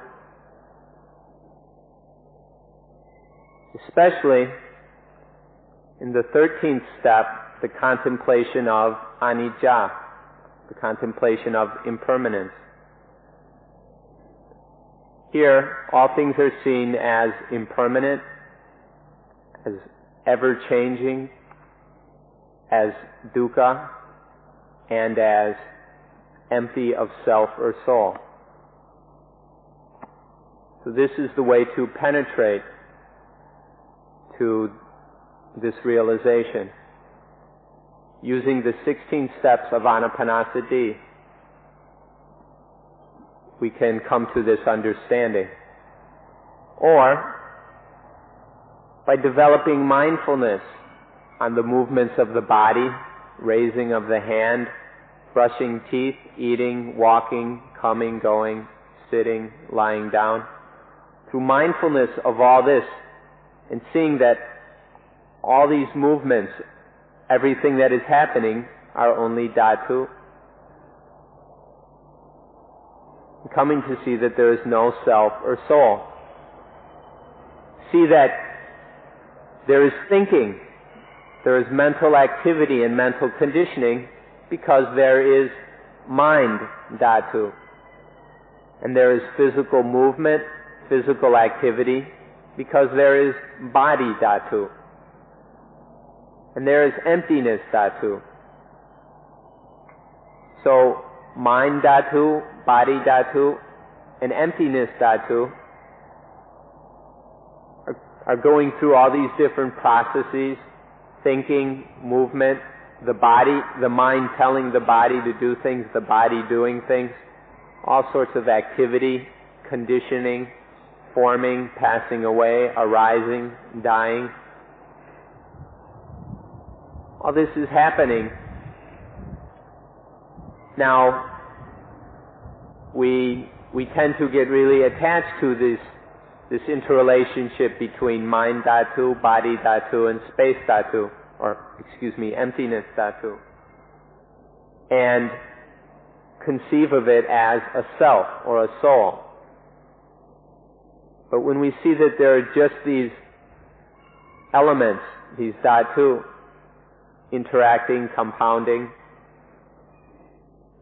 especially in the 13th step, the contemplation of anicca, the contemplation of impermanence. Here, all things are seen as impermanent, as ever-changing, as dukkha, and as empty of self or soul. So this is the way to penetrate to this realization. Using the 16 steps of anapanasati, we can come to this understanding. Or, by developing mindfulness on the movements of the body, raising of the hand, brushing teeth, eating, walking, coming, going, sitting, lying down. Through mindfulness of all this, and seeing that all these movements, everything that is happening, are only dhatu. Coming to see that there is no self or soul. See that there is thinking, there is mental activity and mental conditioning because there is mind dhatu. And there is physical movement, physical activity because there is body dhatu. And there is emptiness dhatu. So, mind dhatu, body dhatu, and emptiness dhatu are going through all these different processes, thinking, movement, the body, the mind telling the body to do things, the body doing things, all sorts of activity, conditioning, forming, passing away, arising, dying. All this is happening. Now, we tend to get really attached to this interrelationship between mind dhatu, body dhatu, and space dhatu, emptiness dhatu, and conceive of it as a self or a soul. But when we see that there are just these elements, these dhatu, interacting, compounding,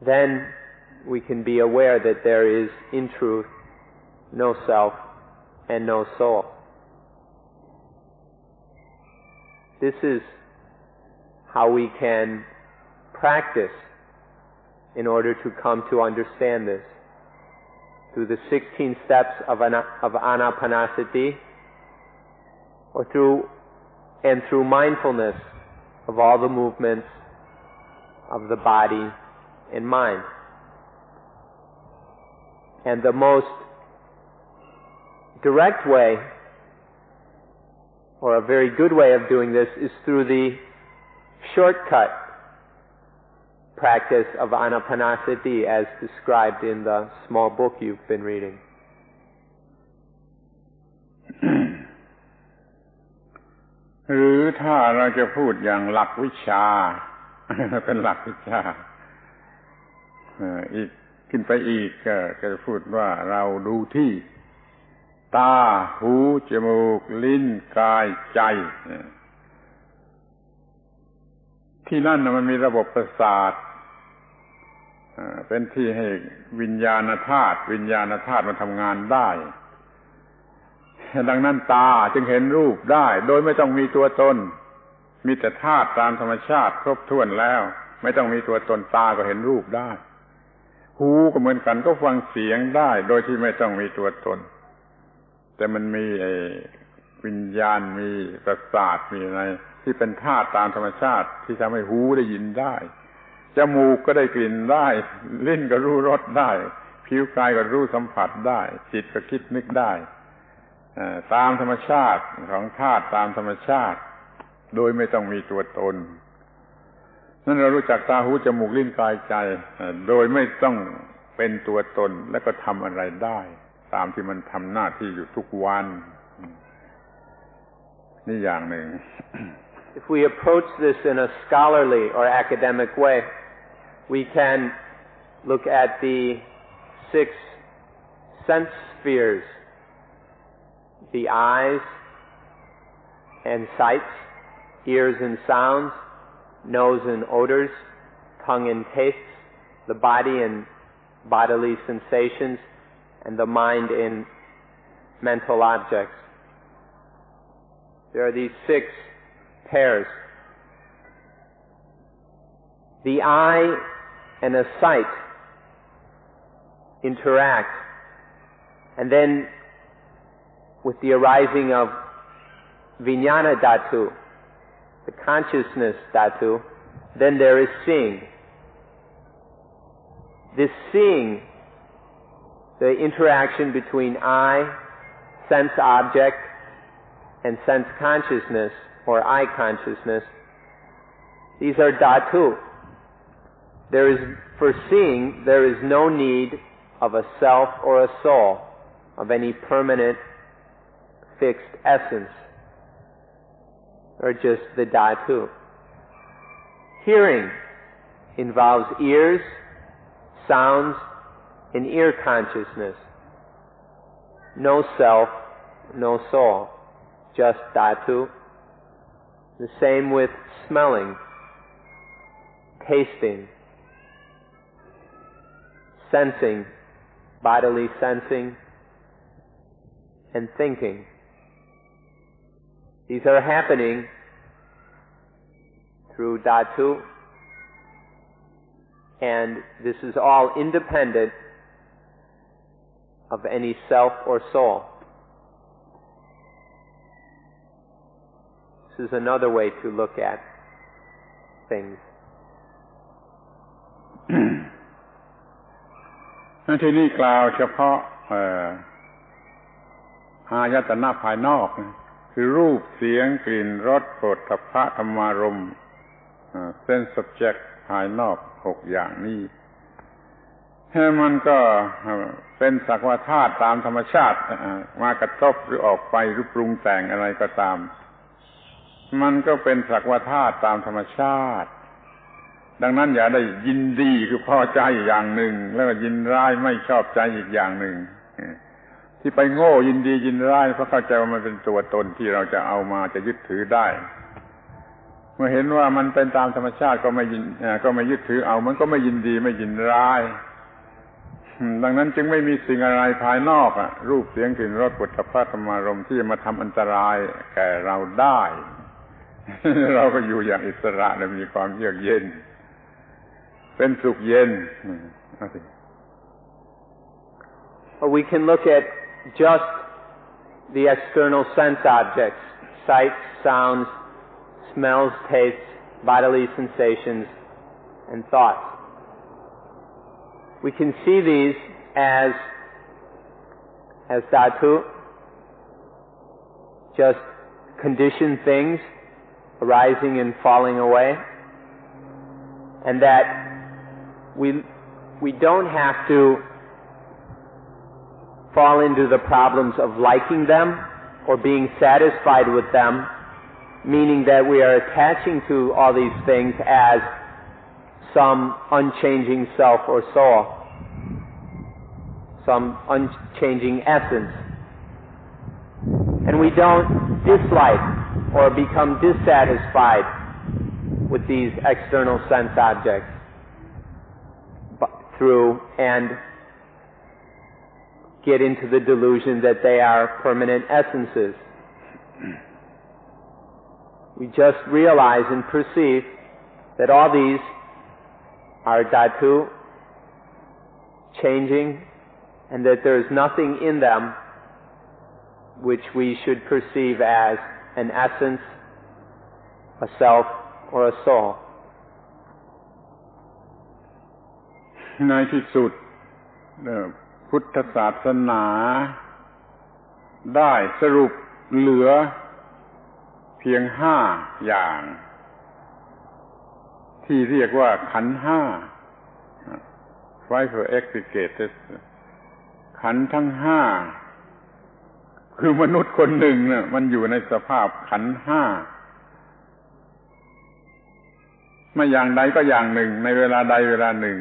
then we can be aware that there is, in truth, no self and no soul. This is how we can practice in order to come to understand this. Through the 16 steps of anapanasati, or through mindfulness of all the movements of the body and mind. And the most direct way, or a very good way of doing this, is through the shortcut practice of anapanasati as described in the small book you've been reading. หรือถ้าเราจะพูดอย่างหลักวิชา เป็นหลักวิชาอีกขึ้นไปอีกก็จะพูดว่าเราดูที่ตาหูจมูกลิ้นกายใจที่นั่นมันมีระบบประสาทเป็นที่ให้วิญญาณธาตุมันทำงานได้ดังนั้นตาจึงเห็นรูปได้โดยไม่ต้องมีตัวตนมีแต่ธาตุตามธรรมชาติครบถ้วนแล้วไม่ต้องมีตัวตนตาก็เห็นรูปได้หูก็เหมือนกันก็ฟังเสียงได้โดยที่ไม่ต้องมีตัวตนแต่มันมีวิญญาณมีประสาทมีอะไรที่เป็นธาตุตามธรรมชาติที่ทำให้หูได้ยินได้จมูกก็ได้กลิ่นได้ลิ้นก็รู้รสได้ผิวกายก็รู้สัมผัสได้จิตก็คิดนึกได้ตามธรรมชาติของธาตุตามธรรมชาติโดยไม่ต้องมีตัวตนนั่นเรารู้จักตาหูจมูกลิ้นกายใจโดยไม่ต้องเป็นตัวตนและก็ทำอะไรได้ตามที่มันทำหน้าที่อยู่ทุกวันนี่อย่างหนึ่ง If we approach this in a scholarly or academic way, we can look at the 6 sense spheres, the eyes, and sights, ears and sounds, nose and odors, tongue and tastes, the body and bodily sensations, and the mind in mental objects. There are these 6 pairs. The eye and a sight interact, and then with the arising of vijnana dhatu, the consciousness dhatu, then there is seeing. This seeing, the interaction between eye, sense object, and sense consciousness, or eye consciousness, these are dhatu. For seeing, there is no need of a self or a soul, of any permanent, fixed essence, or just the dhatu. Hearing involves ears, sounds, and ear consciousness. No self, no soul, just dhatu. The same with smelling, tasting, sensing, bodily sensing, and thinking. These are happening through dhatu, and this is all independent of any self or soul. This is another way to look at things. ที่นี่กล่าวเฉพาะอายตนะภายนอกคือรูปเสียงกลิ่นรสโผฏฐัพพะธรรมารมณ์sense subject ภายนอก6อย่างนี้มันก็เป็นสักว่าธาตุตามธรรมชาติมากระทบหรือออกไปหรือปรุงแต่งอะไรก็ตามมันก็เป็นสักว่าธาตุตามธรรมชาติดังนั้นอย่าได้ยินดีคือพอใจอย่างหนึ่งแล้วก็ยินร้ายไม่ชอบใจอีกอย่างหนึ่งที่ไปโง่ยินดียินร้ายเพราะเข้าใจว่ามันเป็นตัวตนที่เราจะเอามาจะยึดถือได้เมื่อเห็นว่ามันเป็นตามธรรมชาติก็ไม่ยึดถือเอามันก็ไม่ยินดีไม่ยินร้ายดังนั้นจึงไม่มีสิ่งอะไรภายนอกรูปเสียงกลิ่นรสโผฏฐัพพะธรรมารมณ์ที่จะมาทำอันตรายแก่เราได้เราก็อยู่อย่างอิสระและมีความเยือกเย็นเป็นสุขเย็น We can look at just the external sense objects, sights, sounds, smells, tastes, bodily sensations, and thoughts. We can see these as dhatu, just conditioned things arising and falling away, and that we don't have to fall into the problems of liking them or being satisfied with them, meaning that we are attaching to all these things as some unchanging self or soul, some unchanging essence. And we don't dislike or become dissatisfied with these external sense objects through and get into the delusion that they are permanent essences. We just realize and perceive that all these are dhatu, changing, and that there is nothing in them which we should perceive as an essence, a self, or a soul. ในที่สุดพุทธศาสนาได้สรุปเหลือเพียง5อย่างที่เรียกว่าขันธ์5 five aggregated ขันธ์ทั้ง5คือมนุษย์คนหนึ่งเนี่ยมันอยู่ในสภาพขันธ์5ไม่อย่างใดก็อย่างหนึ่งในเวลาใดเวลาหนึ่ง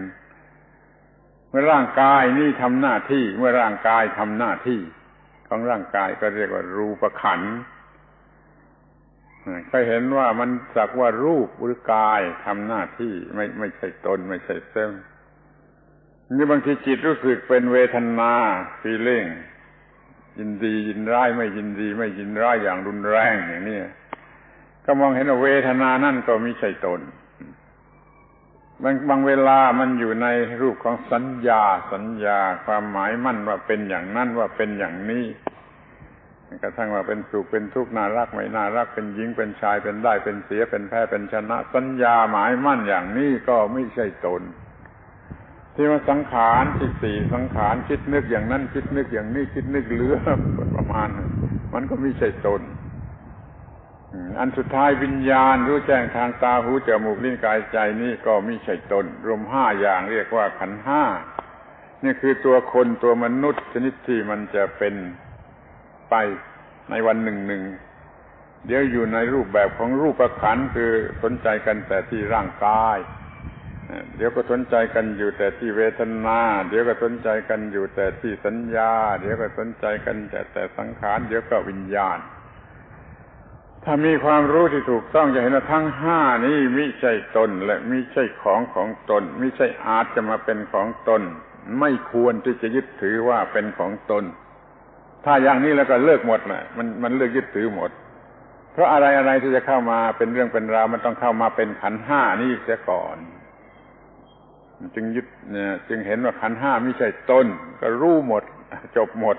เมื่อร่างกายนี่ทำหน้าที่เมื่อร่างกายทำหน้าที่ของร่างกายก็เรียกว่ารูปขันธ์ เคยเห็นว่ามันสักว่ารูปหรือกายทำหน้าที่ไม่ใช่ตนไม่ใช่เส้นนี่บางทีจิตรู้สึกเป็นเวทนา feeling ยินดียินร้ายไม่ยินดีไม่ยินร้ายอย่างรุนแรงอย่างนี้ก็มองเห็นว่าเวทนานั่นก็ไม่ใช่ตนบางเวลามันอยู่ในรูปของสัญญาความหมายมั่นว่าเป็นอย่างนั้นว่าเป็นอย่างนี้กระทั่งว่าเป็นสุขเป็นทุกข์น่ารักไม่น่ารักเป็นหญิงเป็นชายเป็นได้เป็นเสียเป็นแพ้เป็นชนะสัญญาหมายมั่นอย่างนี้ก็ไม่ใช่ตนที่ว่าสังขารที่สี่สังขารคิดนึกอย่างนั้นคิดนึกอย่างนี้คิดนึกเหลือประมาณมันก็ไม่ใช่ตนอันสุดท้ายวิญญาณรู้แจ้งทางตาหูจมูกลิ้นกายใจนี่ก็ไม่ใช่ตนรวมห้าอย่างเรียกว่าขันธ์ห้านี่คือตัวคนตัวมนุษย์ชนิดที่มันจะเป็นไปในวันหนึ่งเดี๋ยวอยู่ในรูปแบบของรูปขันธ์คือสนใจกันแต่ที่ร่างกายเดี๋ยวก็สนใจกันอยู่แต่ที่เวทนาเดี๋ยวก็สนใจกันอยู่แต่ที่สัญญาเดี๋ยวก็สนใจกันแต่สังขารเดี๋ยวก็วิญญาณถ้ามีความรู้ที่ถูกต้องจะเห็นว่าทั้งห้านี้มิใช่ตนและมิใช่ของตนมิใช่อาจจะมาเป็นของตนไม่ควรที่จะยึดถือว่าเป็นของตนถ้าอย่างนี้แล้วก็เลิกหมดแหละมันเลิกยึดถือหมดเพราะอะไรที่จะเข้ามาเป็นเรื่องเป็นราวมันต้องเข้ามาเป็นขันธ์ห้านี้เสียก่อนจึงเห็นว่าขันธ์ห้าไม่ใช่ตนก็รู้หมดจบหมด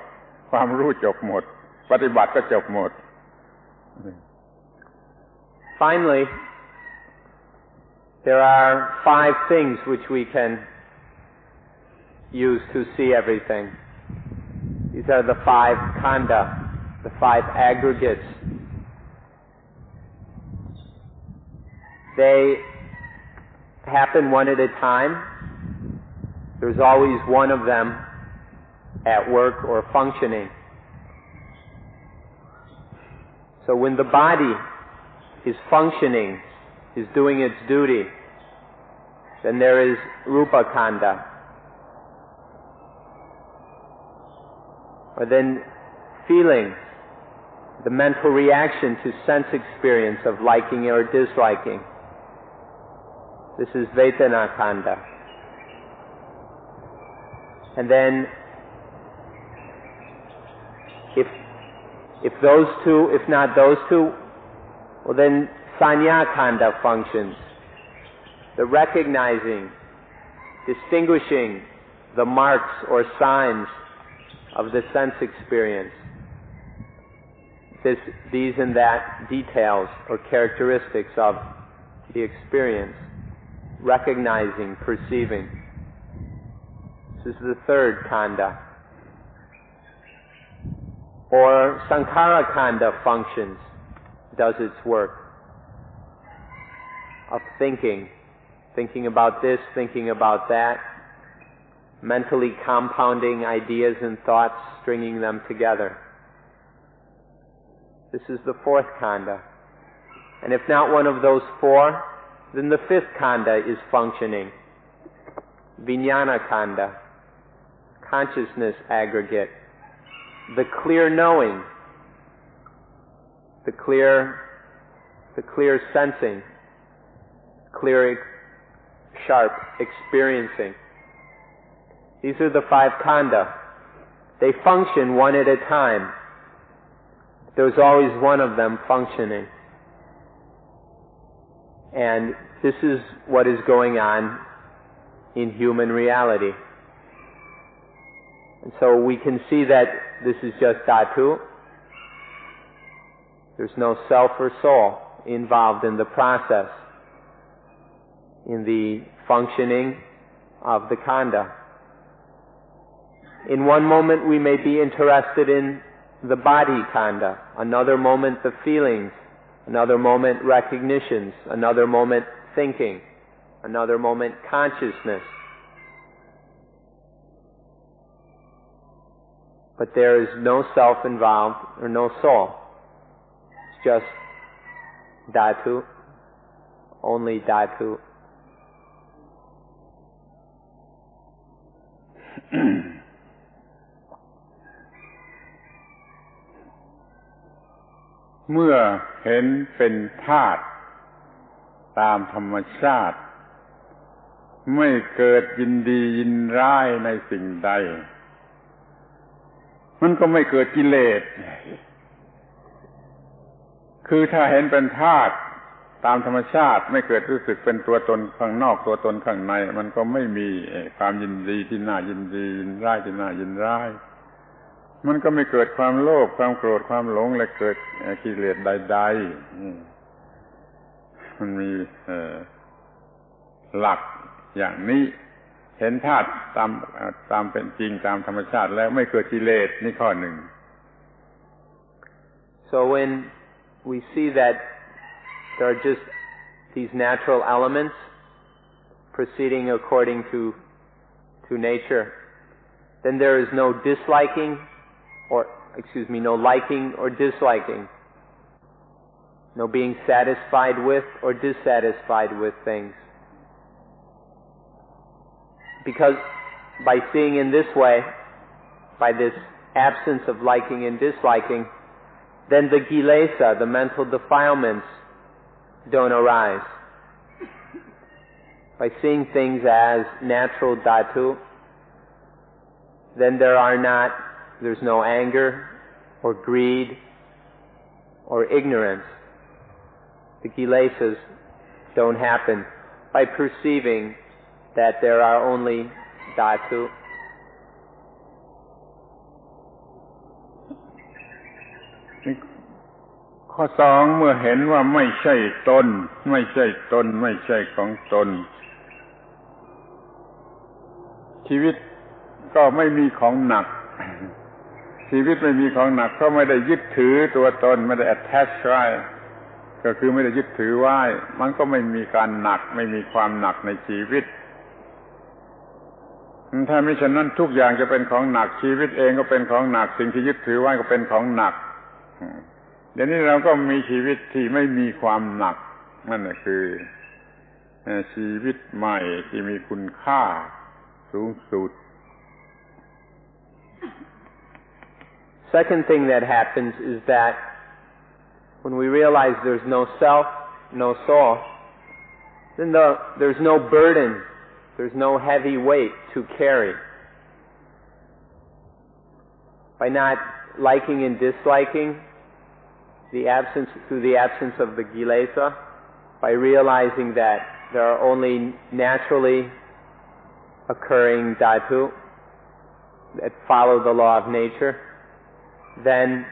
ความรู้จบหมดปฏิบัติก็จบหมด Finally, there are 5 things which we can use to see everything. These are the 5 khanda, the 5 aggregates. They happen one at a time. There's always one of them at work or functioning. So when the body is functioning, is doing its duty, then there is rupa khanda. Or then feeling, the mental reaction to sense experience of liking or disliking. This is vedana khanda. And then if those two, if not those two, well then sanya khanda functions. The recognizing, distinguishing the marks or signs of the sense experience. These and that details or characteristics of the experience. Recognizing, perceiving. This is the third khanda. Or sankhara khanda functions, does its work of thinking about this, thinking about that, mentally compounding ideas and thoughts, stringing them together. This is the fourth khanda. And if not one of those 4, then the 5th khanda is functioning. Vijnana khanda, consciousness aggregate, the clear knowing, the clear sensing, clear, sharp experiencing. These are the 5 khanda. They function one at a time. There's always one of them functioning. And this is what is going on in human reality. And so we can see that this is just dhatu. There's no self or soul involved in the process, in the functioning of the khanda. In one moment we may be interested in the body khanda, another moment the feelings, another moment recognitions, another moment thinking, another moment consciousness. But there is no self involved or no soul. It's just dhatu, only dhatu. เมื่อเห็นเป็นธาตุตามธรรมชาติไม่เกิดยินดียินร้ายในสิ่งใดมันก็ไม่เกิดกิเลสคือถ้าเห็นเป็นธาตุตามธรรมชาติไม่เกิดรู้สึกเป็นตัวตนข้างนอกตัวตนข้างในมันก็ไม่มีความยินดีที่น่ายินดียินร้ายที่น่ายินร้ายมันก็ไม่เกิดความโลภความโกรธความหลงและเกิดกิเลสใดๆมันมีหลักอย่างนี้เห็นธาตุตามเป็นจริงตามธรรมชาติแล้วไม่เกิดกิเลสนี่ข้อหนึ่ง So when we see that there are just these natural elements proceeding according to nature, then there is no disliking no liking or disliking, no being satisfied with or dissatisfied with things. Because by seeing in this way, by this absence of liking and disliking, then the kilesa, the mental defilements, don't arise. By seeing things as natural dhatu, then there's no anger or greed or ignorance. The kilesas don't happen by perceiving that there are only dhatu.ข้อสองเมื่อเห็นว่าไม่ใช่ตนไม่ใช่ตนไม่ใช่ของตนชีวิตก็ไม่มีของหนักชีวิตไม่มีของหนักเพราะไม่ได้ยึดถือตัวตนไม่ได้ attach ไว้ก็คือไม่ได้ยึดถือไว้มันก็ไม่มีการหนักไม่มีความหนักในชีวิตถ้าไม่ฉะนั้นทุกอย่างจะเป็นของหนักชีวิตเองก็เป็นของหนักสิ่งที่ยึดถือไว้ก็เป็นของหนักเดี๋ยวนี้เราก็มีชีวิตที่ไม่มีความหนักนั่นคือชีวิตใหม่ที่มีคุณค่าสูงสุด Second thing that happens is that when we realize there's no self, no soul, then there's no burden, there's no heavy weight to carry. By not liking and disliking, through the absence of the kilesa, by realizing that there are only naturally occurring dhatu that follow the law of nature, then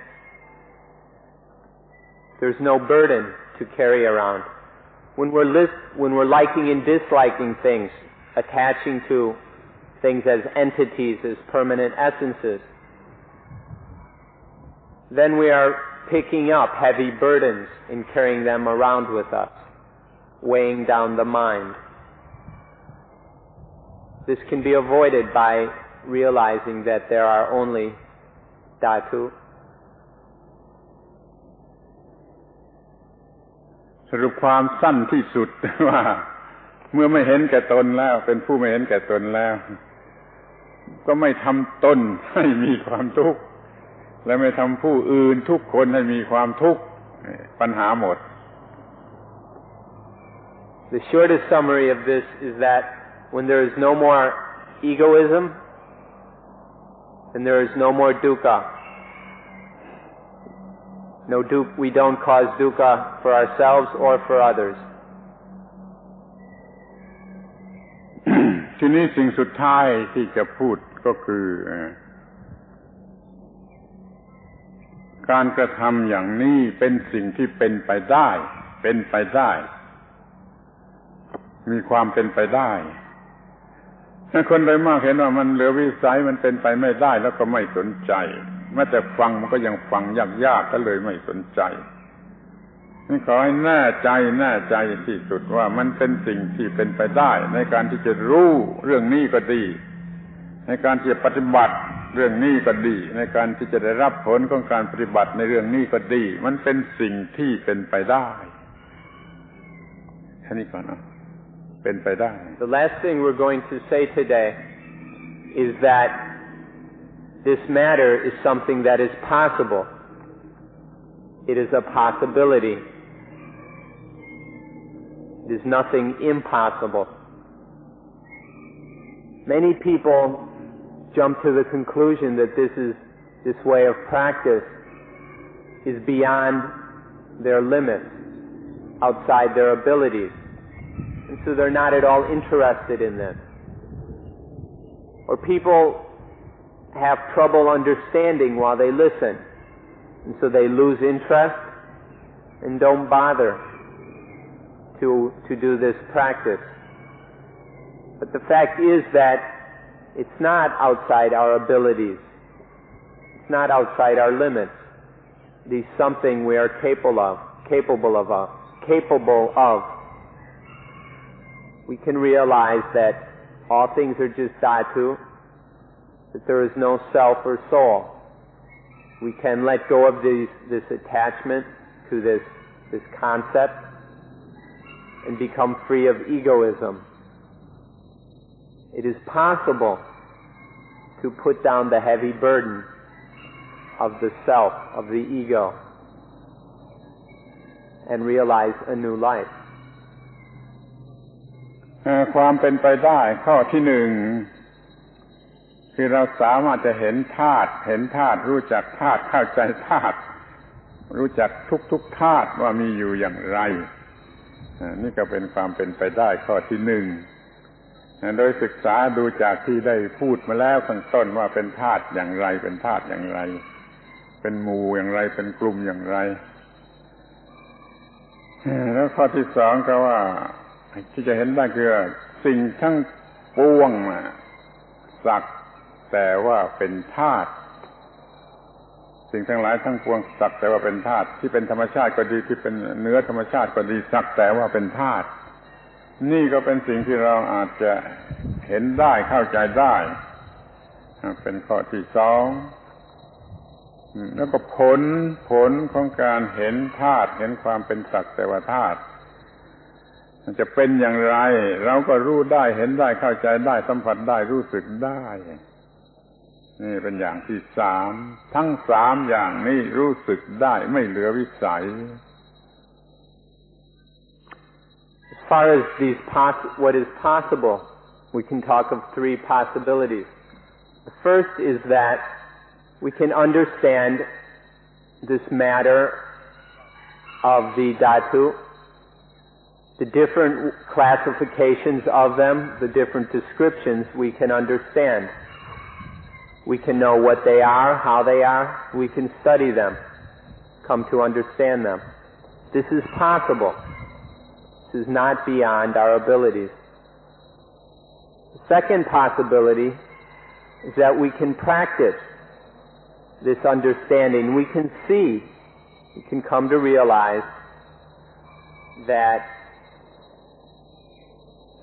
there's no burden to carry around. When we're liking and disliking things, attaching to things as entities, as permanent essences, then we are picking up heavy burdens and carrying them around with us, weighing down the mind. This can be avoided by realizing that there are only dhatu. สรุปความสั้นที่สุดว่าเมื่อไม่เห็นแก่ตนแล้วเป็นผู้ไม่เห็นแก่ตนแล้วก็ไม่ทำตนให้มีความทุกข์และไม่ทำผู้อื่นทุกคนให้มีความทุกข์ปัญหาหมด The shortest summary of this is that when there is no more egoism, then there is no more dukkha. We don't cause dukkha for ourselves or for others. ทีนี้สิ่งสุดท้ายที่จะพูดก็คือการกระทำอย่างนี้เป็นสิ่งที่เป็นไปได้มีความเป็นไปได้ถ้าคนโดยมากเห็นว่ามันเหลือวิสัยมันเป็นไปไม่ได้แล้วก็ไม่สนใจแม้แต่ฟังมันก็ยังฟังยากๆก็เลยไม่สนใจนี่ขอให้แน่ใจที่สุดว่ามันเป็นสิ่งที่เป็นไปได้ในการที่จะรู้เรื่องนี้ก็ดีในการที่จะปฏิบัติเรื่องนี้ก็ดีในการที่จะได้รับผลของการปฏิบัติในเรื่องนี้ก็ดีมันเป็นสิ่งที่เป็นไปได้แค่นี้ก่อนนะเป็นไปได้ The last thing we're going to say today is that this matter is something that is possible. It is a possibility. It is nothing impossible. Many people jump to the conclusion that this way of practice is beyond their limits, outside their abilities, and so they're not at all interested in this. Or people have trouble understanding while they listen, and so they lose interest and don't bother to do this practice. But the fact is that it's not outside our abilities. It's not outside our limits. It is something we are capable of. We can realize that all things are just dhatu, that there is no self or soul. We can let go of this attachment to this concept and become free of egoism. It is possible to put down the heavy burden of the self, of the ego, and realize a new life. ความเป็นไปได้ข้อที่หนึ่งคือเราสามารถจะเห็นธาตุรู้จักธาตุเข้าใจธาตุรู้จักทุกธาตุว่ามีอยู่อย่างไรนี่ก็เป็นความเป็นไปได้ข้อที่หนึ่งโดยศึกษาดูจากที่ได้พูดมาแล้วข้างต้นว่าเป็นธาตุอย่างไรเป็นธาตุอย่างไรเป็นหมู่อย่างไรเป็นกลุ่มอย่างไรแล้วข้อที่สองก็ว่าที่จะเห็นได้คือสิ่งทั้งปวงสักแต่ว่าเป็นธาตุสิ่งทั้งหลายทั้งปวงสักแต่ว่าเป็นธาตุที่เป็นธรรมชาติก็ดีที่เป็นเนื้อธรรมชาติก็ดีสักแต่ว่าเป็นธาตุนี่ก็เป็นสิ่งที่เราอาจจะเห็นได้เข้าใจได้เป็นข้อที่สองแล้วก็ผลของการเห็นธาตุเห็นความเป็นสักแต่ว่าธาตุมันจะเป็นอย่างไรเราก็รู้ได้เห็นได้เข้าใจได้สัมผัสได้รู้สึกได้นี่เป็นอย่างที่สามทั้งสามอย่างนี้รู้สึกได้ไม่เหลือวิสัย As far as what is possible, we can talk of three possibilities. The first is that we can understand this matter of the dhatu, the different classifications of them, the different descriptions we can understand. We can know what they are, how they are. We can study them, come to understand them. This is possible. This is not beyond our abilities. The second possibility is that we can practice this understanding. We can see, we can come to realize that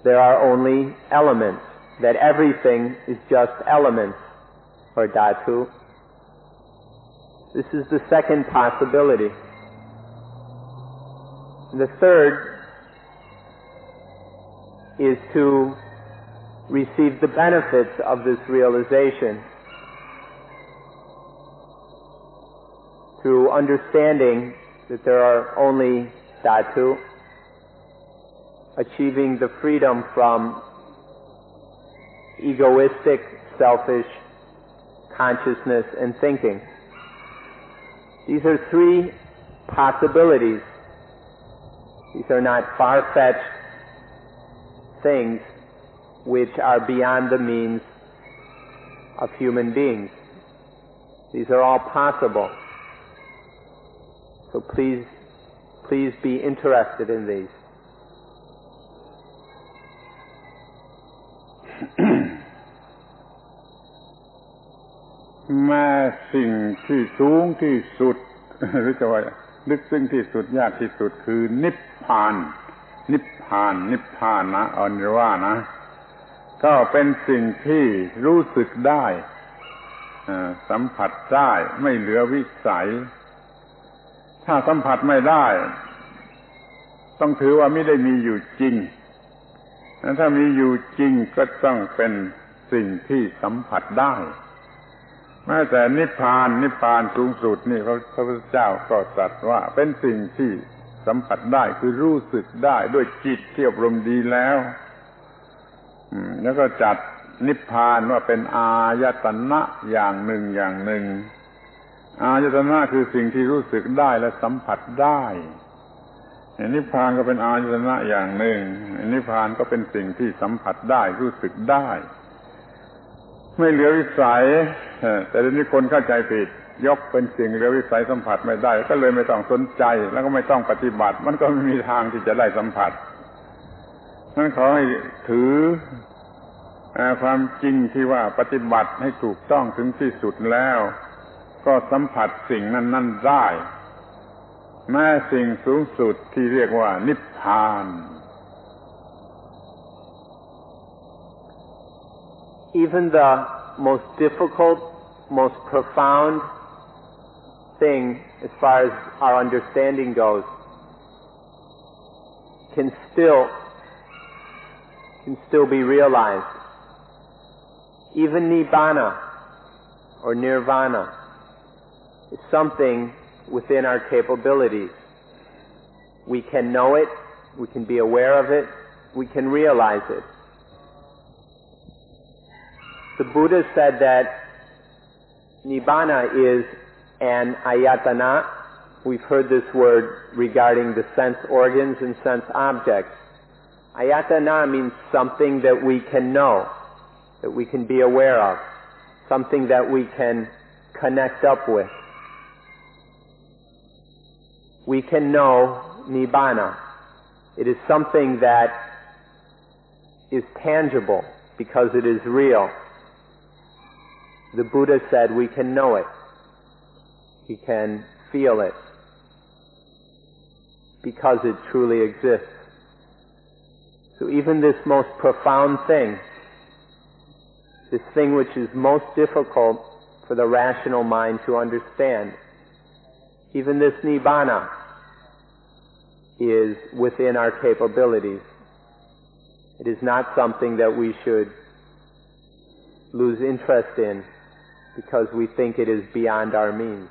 there are only elements, that everything is just elements, or dhatu. This is the second possibility. The third is to receive the benefits of this realization through understanding that there are only dhatu, achieving the freedom from egoistic, selfish consciousness and thinking. These are three possibilities. These are not far-fetched things which are beyond the means of human beings. These are all possible. So please be interested in these. แม้สิ่งที่สูงที่สุดหรือจะว่าลึกซึ้งที่สุดยากที่สุดคือนิพพานนะอ่อนว่านะก็เป็นสิ่งที่รู้สึกได้สัมผัสได้ไม่เหลือวิสัยถ้าสัมผัสไม่ได้ต้องถือว่าไม่ได้มีอยู่จริงถ้ามีอยู่จริงก็ต้องเป็นสิ่งที่สัมผัสได้ แม้แต่นิพพานสูงสุดนี่พระพุทธเจ้าก็ตรัสว่าเป็นสิ่งที่สัมผัสได้คือรู้สึกได้ด้วยจิตที่อบรมดีแล้วแล้วก็จัดนิพพานว่าเป็นอายตนะอย่างหนึ่งอายตนะคือสิ่งที่รู้สึกได้และสัมผัสได้นิพพานก็เป็นอายตนะอย่างหนึ่งนิพพานก็เป็นสิ่งที่สัมผัสได้รู้สึกได้ไม่เหลือวิสัยแต่เดี๋ยวนี้คนเข้าใจผิดยกเป็นสิ่งเหลือวิสัยสัมผัสไม่ได้ก็เลยไม่ต้องสนใจแล้วก็ไม่ต้องปฏิบัติมันก็ไม่มีทางที่จะได้สัมผัสนั้นขอให้ถือความจริงที่ว่าปฏิบัติให้ถูกต้องถึงที่สุดแล้วก็สัมผัสสิ่งนั้นๆได้แม้สิ่งสูงสุดที่เรียกว่านิพพาน Even the most difficult, most profound thing as far as our understanding goes can still be realized. Even nibbana or nirvana is something within our capabilities. We can know it, we can be aware of it, we can realize it. The Buddha said that nibbana is an ayatana. We've heard this word regarding the sense organs and sense objects. Ayatana means something that we can know, that we can be aware of, something that we can connect up with. We can know nibbana. It is something that is tangible because it is real. The Buddha said we can know it. We can feel it because it truly exists. So even this most profound thing, this thing which is most difficult for the rational mind to understand, even this nibbana is within our capabilities. It is not something that we should lose interest in because we think it is beyond our means.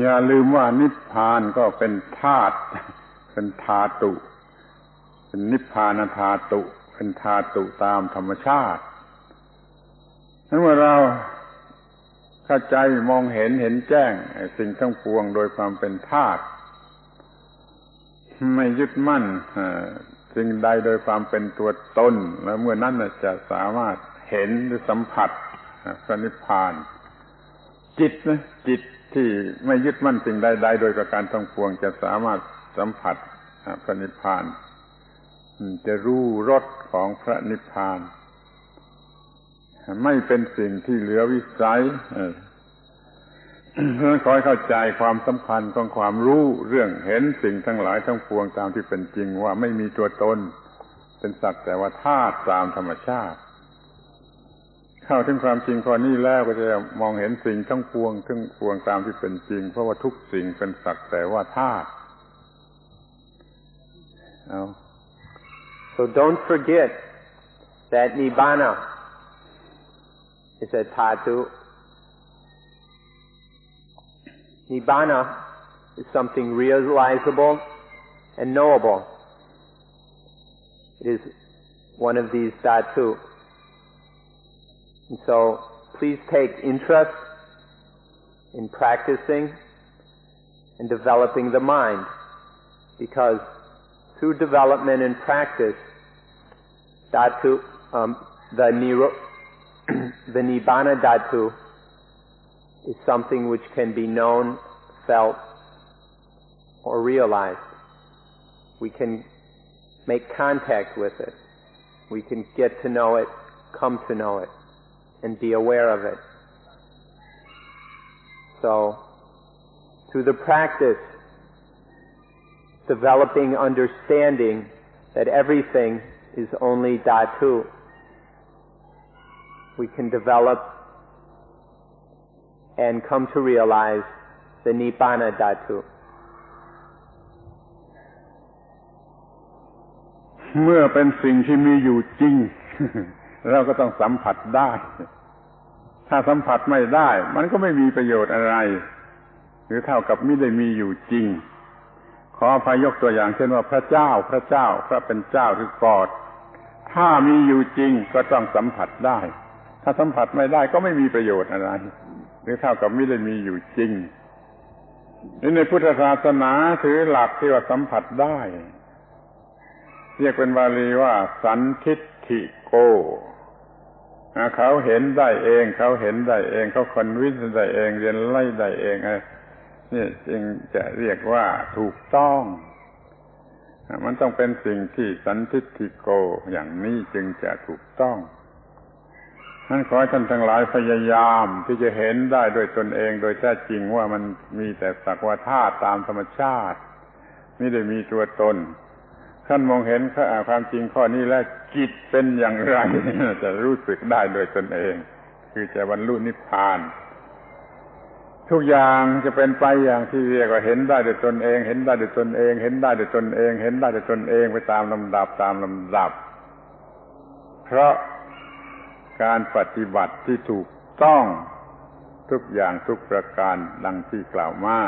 อย่าลืมว่านิพพานก็เป็นธาตุเป็นธาตุเป็นนิพพานธาตุเป็นธาตุตามธรรมชาตินั้นเมื่อเราเข้าใจมองเห็นแจ้งสิ่งทั้งปวงโดยความเป็นธาตุไม่ยึดมั่นสิ่งใดโดยความเป็นตัวตนแล้วเมื่อนั้นจะสามารถเห็นหรือสัมผัสพระนิพพานจิตที่ไม่ยึดมั่นสิ่งใดๆโดยประการทั้งปวงจะสามารถสัมผัสพระนิพพานจะรู้รสของพระนิพพานไม่เป็นสิ่งที่เหลือวิสัยเพราะฉะนั้นขอให้เข้าใจความสำคัญของความรู้เรื่องเห็นสิ่งทั้งหลายทั้งปวงตามที่เป็นจริงว่าไม่มีตัวตนเป็นสักแต่ว่าธาตุตามธรรมชาติเข้าถึงความจริงข้อนี้แล้วก็จะมองเห็นสิ่งทั้งปวงตามที่เป็นจริงเพราะว่าทุกสิ่งเป็นสักแต่ว่าธาตุ So don't forget that nibbana is a dhatu. Nibbana is something realizable and knowable. It is one of these dhatu. And so please take interest in practicing and developing the mind, because through development and practice, dhatu, the nibbana dhatu is something which can be known, felt, or realized. We can make contact with it. We can get to know it, come to know it, and be aware of it. So, through the practice, developing understanding that everything is only dhatu, we can develop and come to realize the nibbana dhatu. เมื่อเป็นสิ่งที่มีอยู่จริง เราก็ต้องสัมผัสได้ถ้าสัมผัสไม่ได้มันก็ไม่มีประโยชน์อะไรหรือเท่ากับไม่ได้มีอยู่จริงขออภัยยกตัวอย่างเช่นว่าพระเจ้าพระเป็นเจ้าหรือกอดถ้ามีอยู่จริงก็ต้องสัมผัสได้ถ้าสัมผัสไม่ได้ก็ไม่มีประโยชน์อะไรหรือเท่ากับไม่ได้มีอยู่จริงในพุทธศาสนาถือหลักที่ว่าสัมผัสได้เรียกเป็นบาลีว่าสันทิฏฐิโกเขาเห็นได้เองเขาคอนวินส์ได้เองเรียนไล่ได้เองนี่จึงจะเรียกว่าถูกต้องมันต้องเป็นสิ่งที่สันทิฏฐิโกอย่างนี้จึงจะถูกต้องนั้นขอให้ท่านทั้งหลายพยายามที่จะเห็นได้โดยตนเองโดยแท้จริงว่ามันมีแต่สักว่าธาตุตามธรรมชาติไม่ได้มีตัวตนท่านมองเห็นความจริงข้อนี้แล้วจิตเป็นอย่างไรจะรู้สึกได้โดยตนเองคือจะบรรลุนิพพานทุกอย่างจะเป็นไปอย่างที่เรียกว่าเห็นได้โดยตนเองเห็นได้โดยตนเองเห็นได้โดยตนเองเห็นได้โดยตนเองไปตามลำดับเพราะการปฏิบัติที่ถูกต้องทุกอย่างทุกประการดังที่กล่าวมา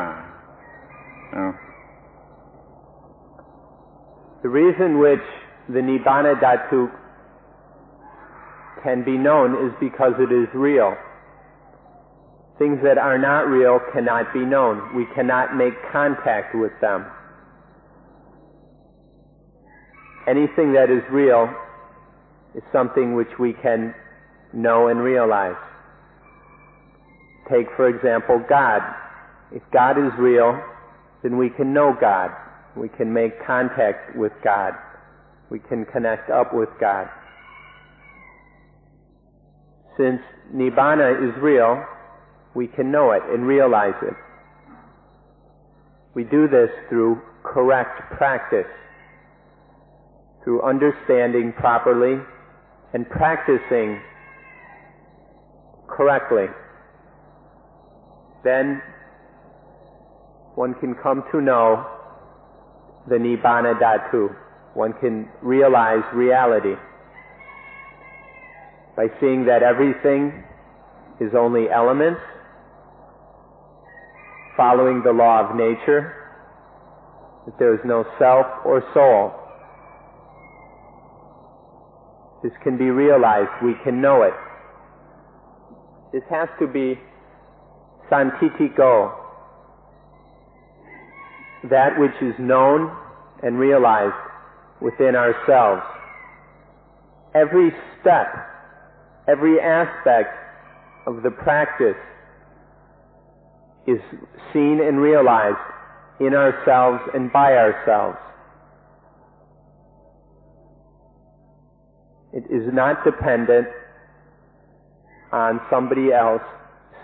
The reason which the Nibbana Dhatu can be known is because it is real. Things that are not real cannot be known. We cannot make contact with them. Anything that is real is something which we can know and realize. Take, for example, God. If God is real, then we can know God. We can make contact with God. We can connect up with God. Since Nibbana is real, we can know it and realize it. We do this through correct practice, through understanding properly and practicing correctly. Then one can come to know the Nibbana Dhatu. One can realize reality by seeing that everything is only elements, following the law of nature, that there is no self or soul. This can be realized. We can know it. This has to be santitiko, that which is known and realized within ourselves. Every step, every aspect of the practice is seen and realized in ourselves and by ourselves. It is not dependent on somebody else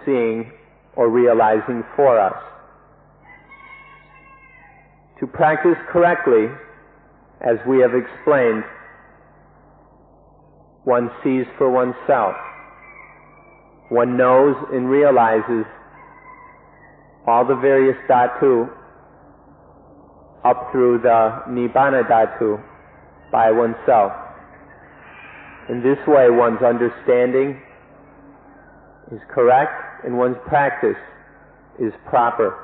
seeing or realizing for us. To practice correctly, as we have explained, one sees for oneself. One knows and realizes all the various dhatu up through the Nibbana Dhatu by oneself. In this way, one's understanding is correct and one's practice is proper.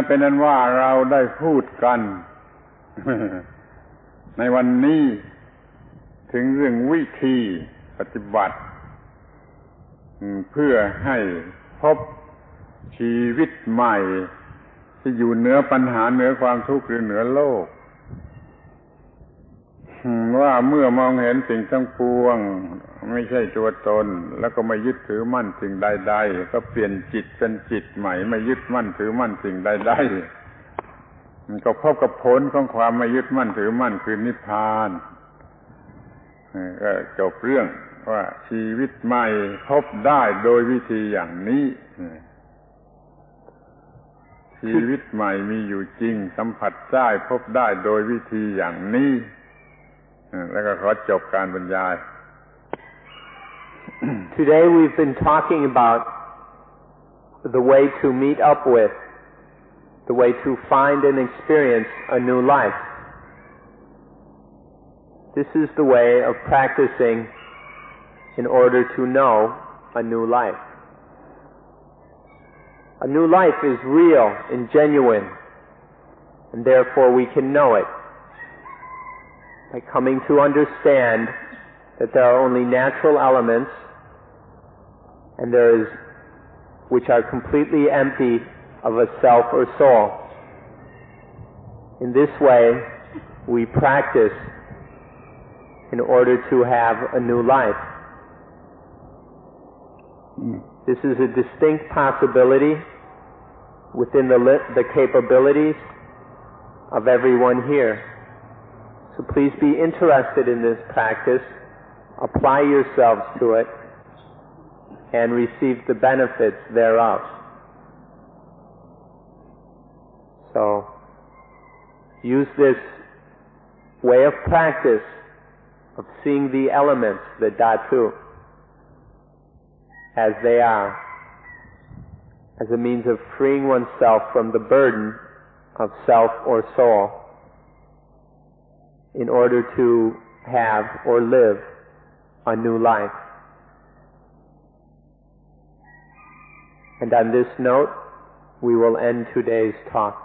เป็นนั้นว่าเราได้พูดกัน ในวันนี้ถึงเรื่องวิธีปฏิบัติเพื่อให้พบชีวิตใหม่ที่อยู่เหนือปัญหาเหนือความทุกข์หรือเหนือโลกว่าเมื่อมองเห็นสิ่งทั้งปวงไม่ใช่ตัวตนแล้วก็ไม่ยึดถือมั่นสิ่งใดๆก็เปลี่ยนจิตเป็นจิตใหม่ไม่ยึดมั่นถือมั่นสิ่งใดๆมันก็พบกับผลของความไม่ยึดมั่นถือมั่นคือนิพพานก็จบเรื่องว่าชีวิตใหม่พบได้โดยวิธีอย่างนี้ชีวิตใหม่มีอยู่จริงสัมผัสได้พบได้โดยวิธีอย่างนี้แล้วก็ขอจบการบรรยาย Today we've been talking about the way to meet up with the way to find and experience a new life. This is the way of practicing in order to know a new life. A new life is real and genuine, and therefore we can know it by coming to understand that there are only natural elements and which are completely empty of a self or soul. In this way, we practice in order to have a new life. This is a distinct possibility within the capabilities of everyone here. So please be interested in this practice, apply yourselves to it, and receive the benefits thereof. So, use this way of practice of seeing the elements, the dhatu, as they are, as a means of freeing oneself from the burden of self or soul in order to have or live a new life. And on this note, we will end today's talk.